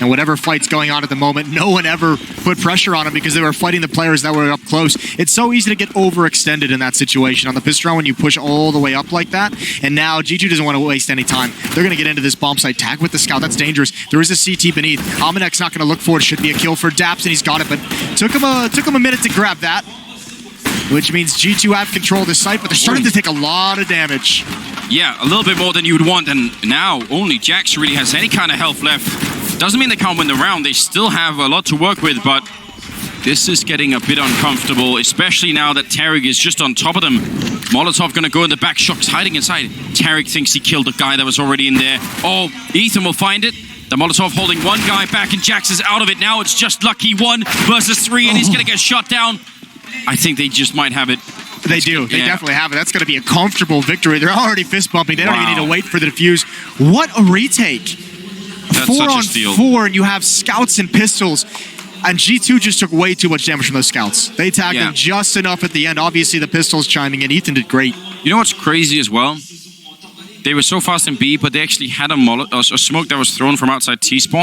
Speaker 2: And whatever fight's going on at the moment, no one ever put pressure on him because they were fighting the players that were up close. It's so easy to get overextended in that situation on the pistol round when you push all the way up like that. And now G2 doesn't want to waste any time. They're going to get into this bomb site. Tag with the scout. That's dangerous. There is a CT beneath. Amanek's not going to look for it. Should be a kill for Daps, and he's got it. But took him a minute to grab that, which means G2 have control of the site, but they're starting to take a lot of damage.
Speaker 1: Yeah, a little bit more than you would want, and now only Jax really has any kind of health left. Doesn't mean they can't win the round. They still have a lot to work with, but this is getting a bit uncomfortable, especially now that Tarek is just on top of them. Molotov gonna go in the back. Shox hiding inside. Tarek thinks he killed the guy that was already in there. Oh, Ethan will find it. The Molotov holding one guy back, and Jax is out of it. Now it's just lucky 1 versus 3, and he's gonna get shot down. I think they just might have it.
Speaker 2: They do. They definitely have it. That's going to be a comfortable victory. They're already fist bumping. They don't even need to wait for the defuse. What a retake.
Speaker 1: That's
Speaker 2: 4
Speaker 1: such a
Speaker 2: on
Speaker 1: steal.
Speaker 2: 4, and you have scouts and pistols. And G2 just took way too much damage from those scouts. They tagged them just enough at the end. Obviously, the pistols chiming in. Ethan did great.
Speaker 1: You know what's crazy as well? They were so fast in B, but they actually had a smoke that was thrown from outside T-spawn.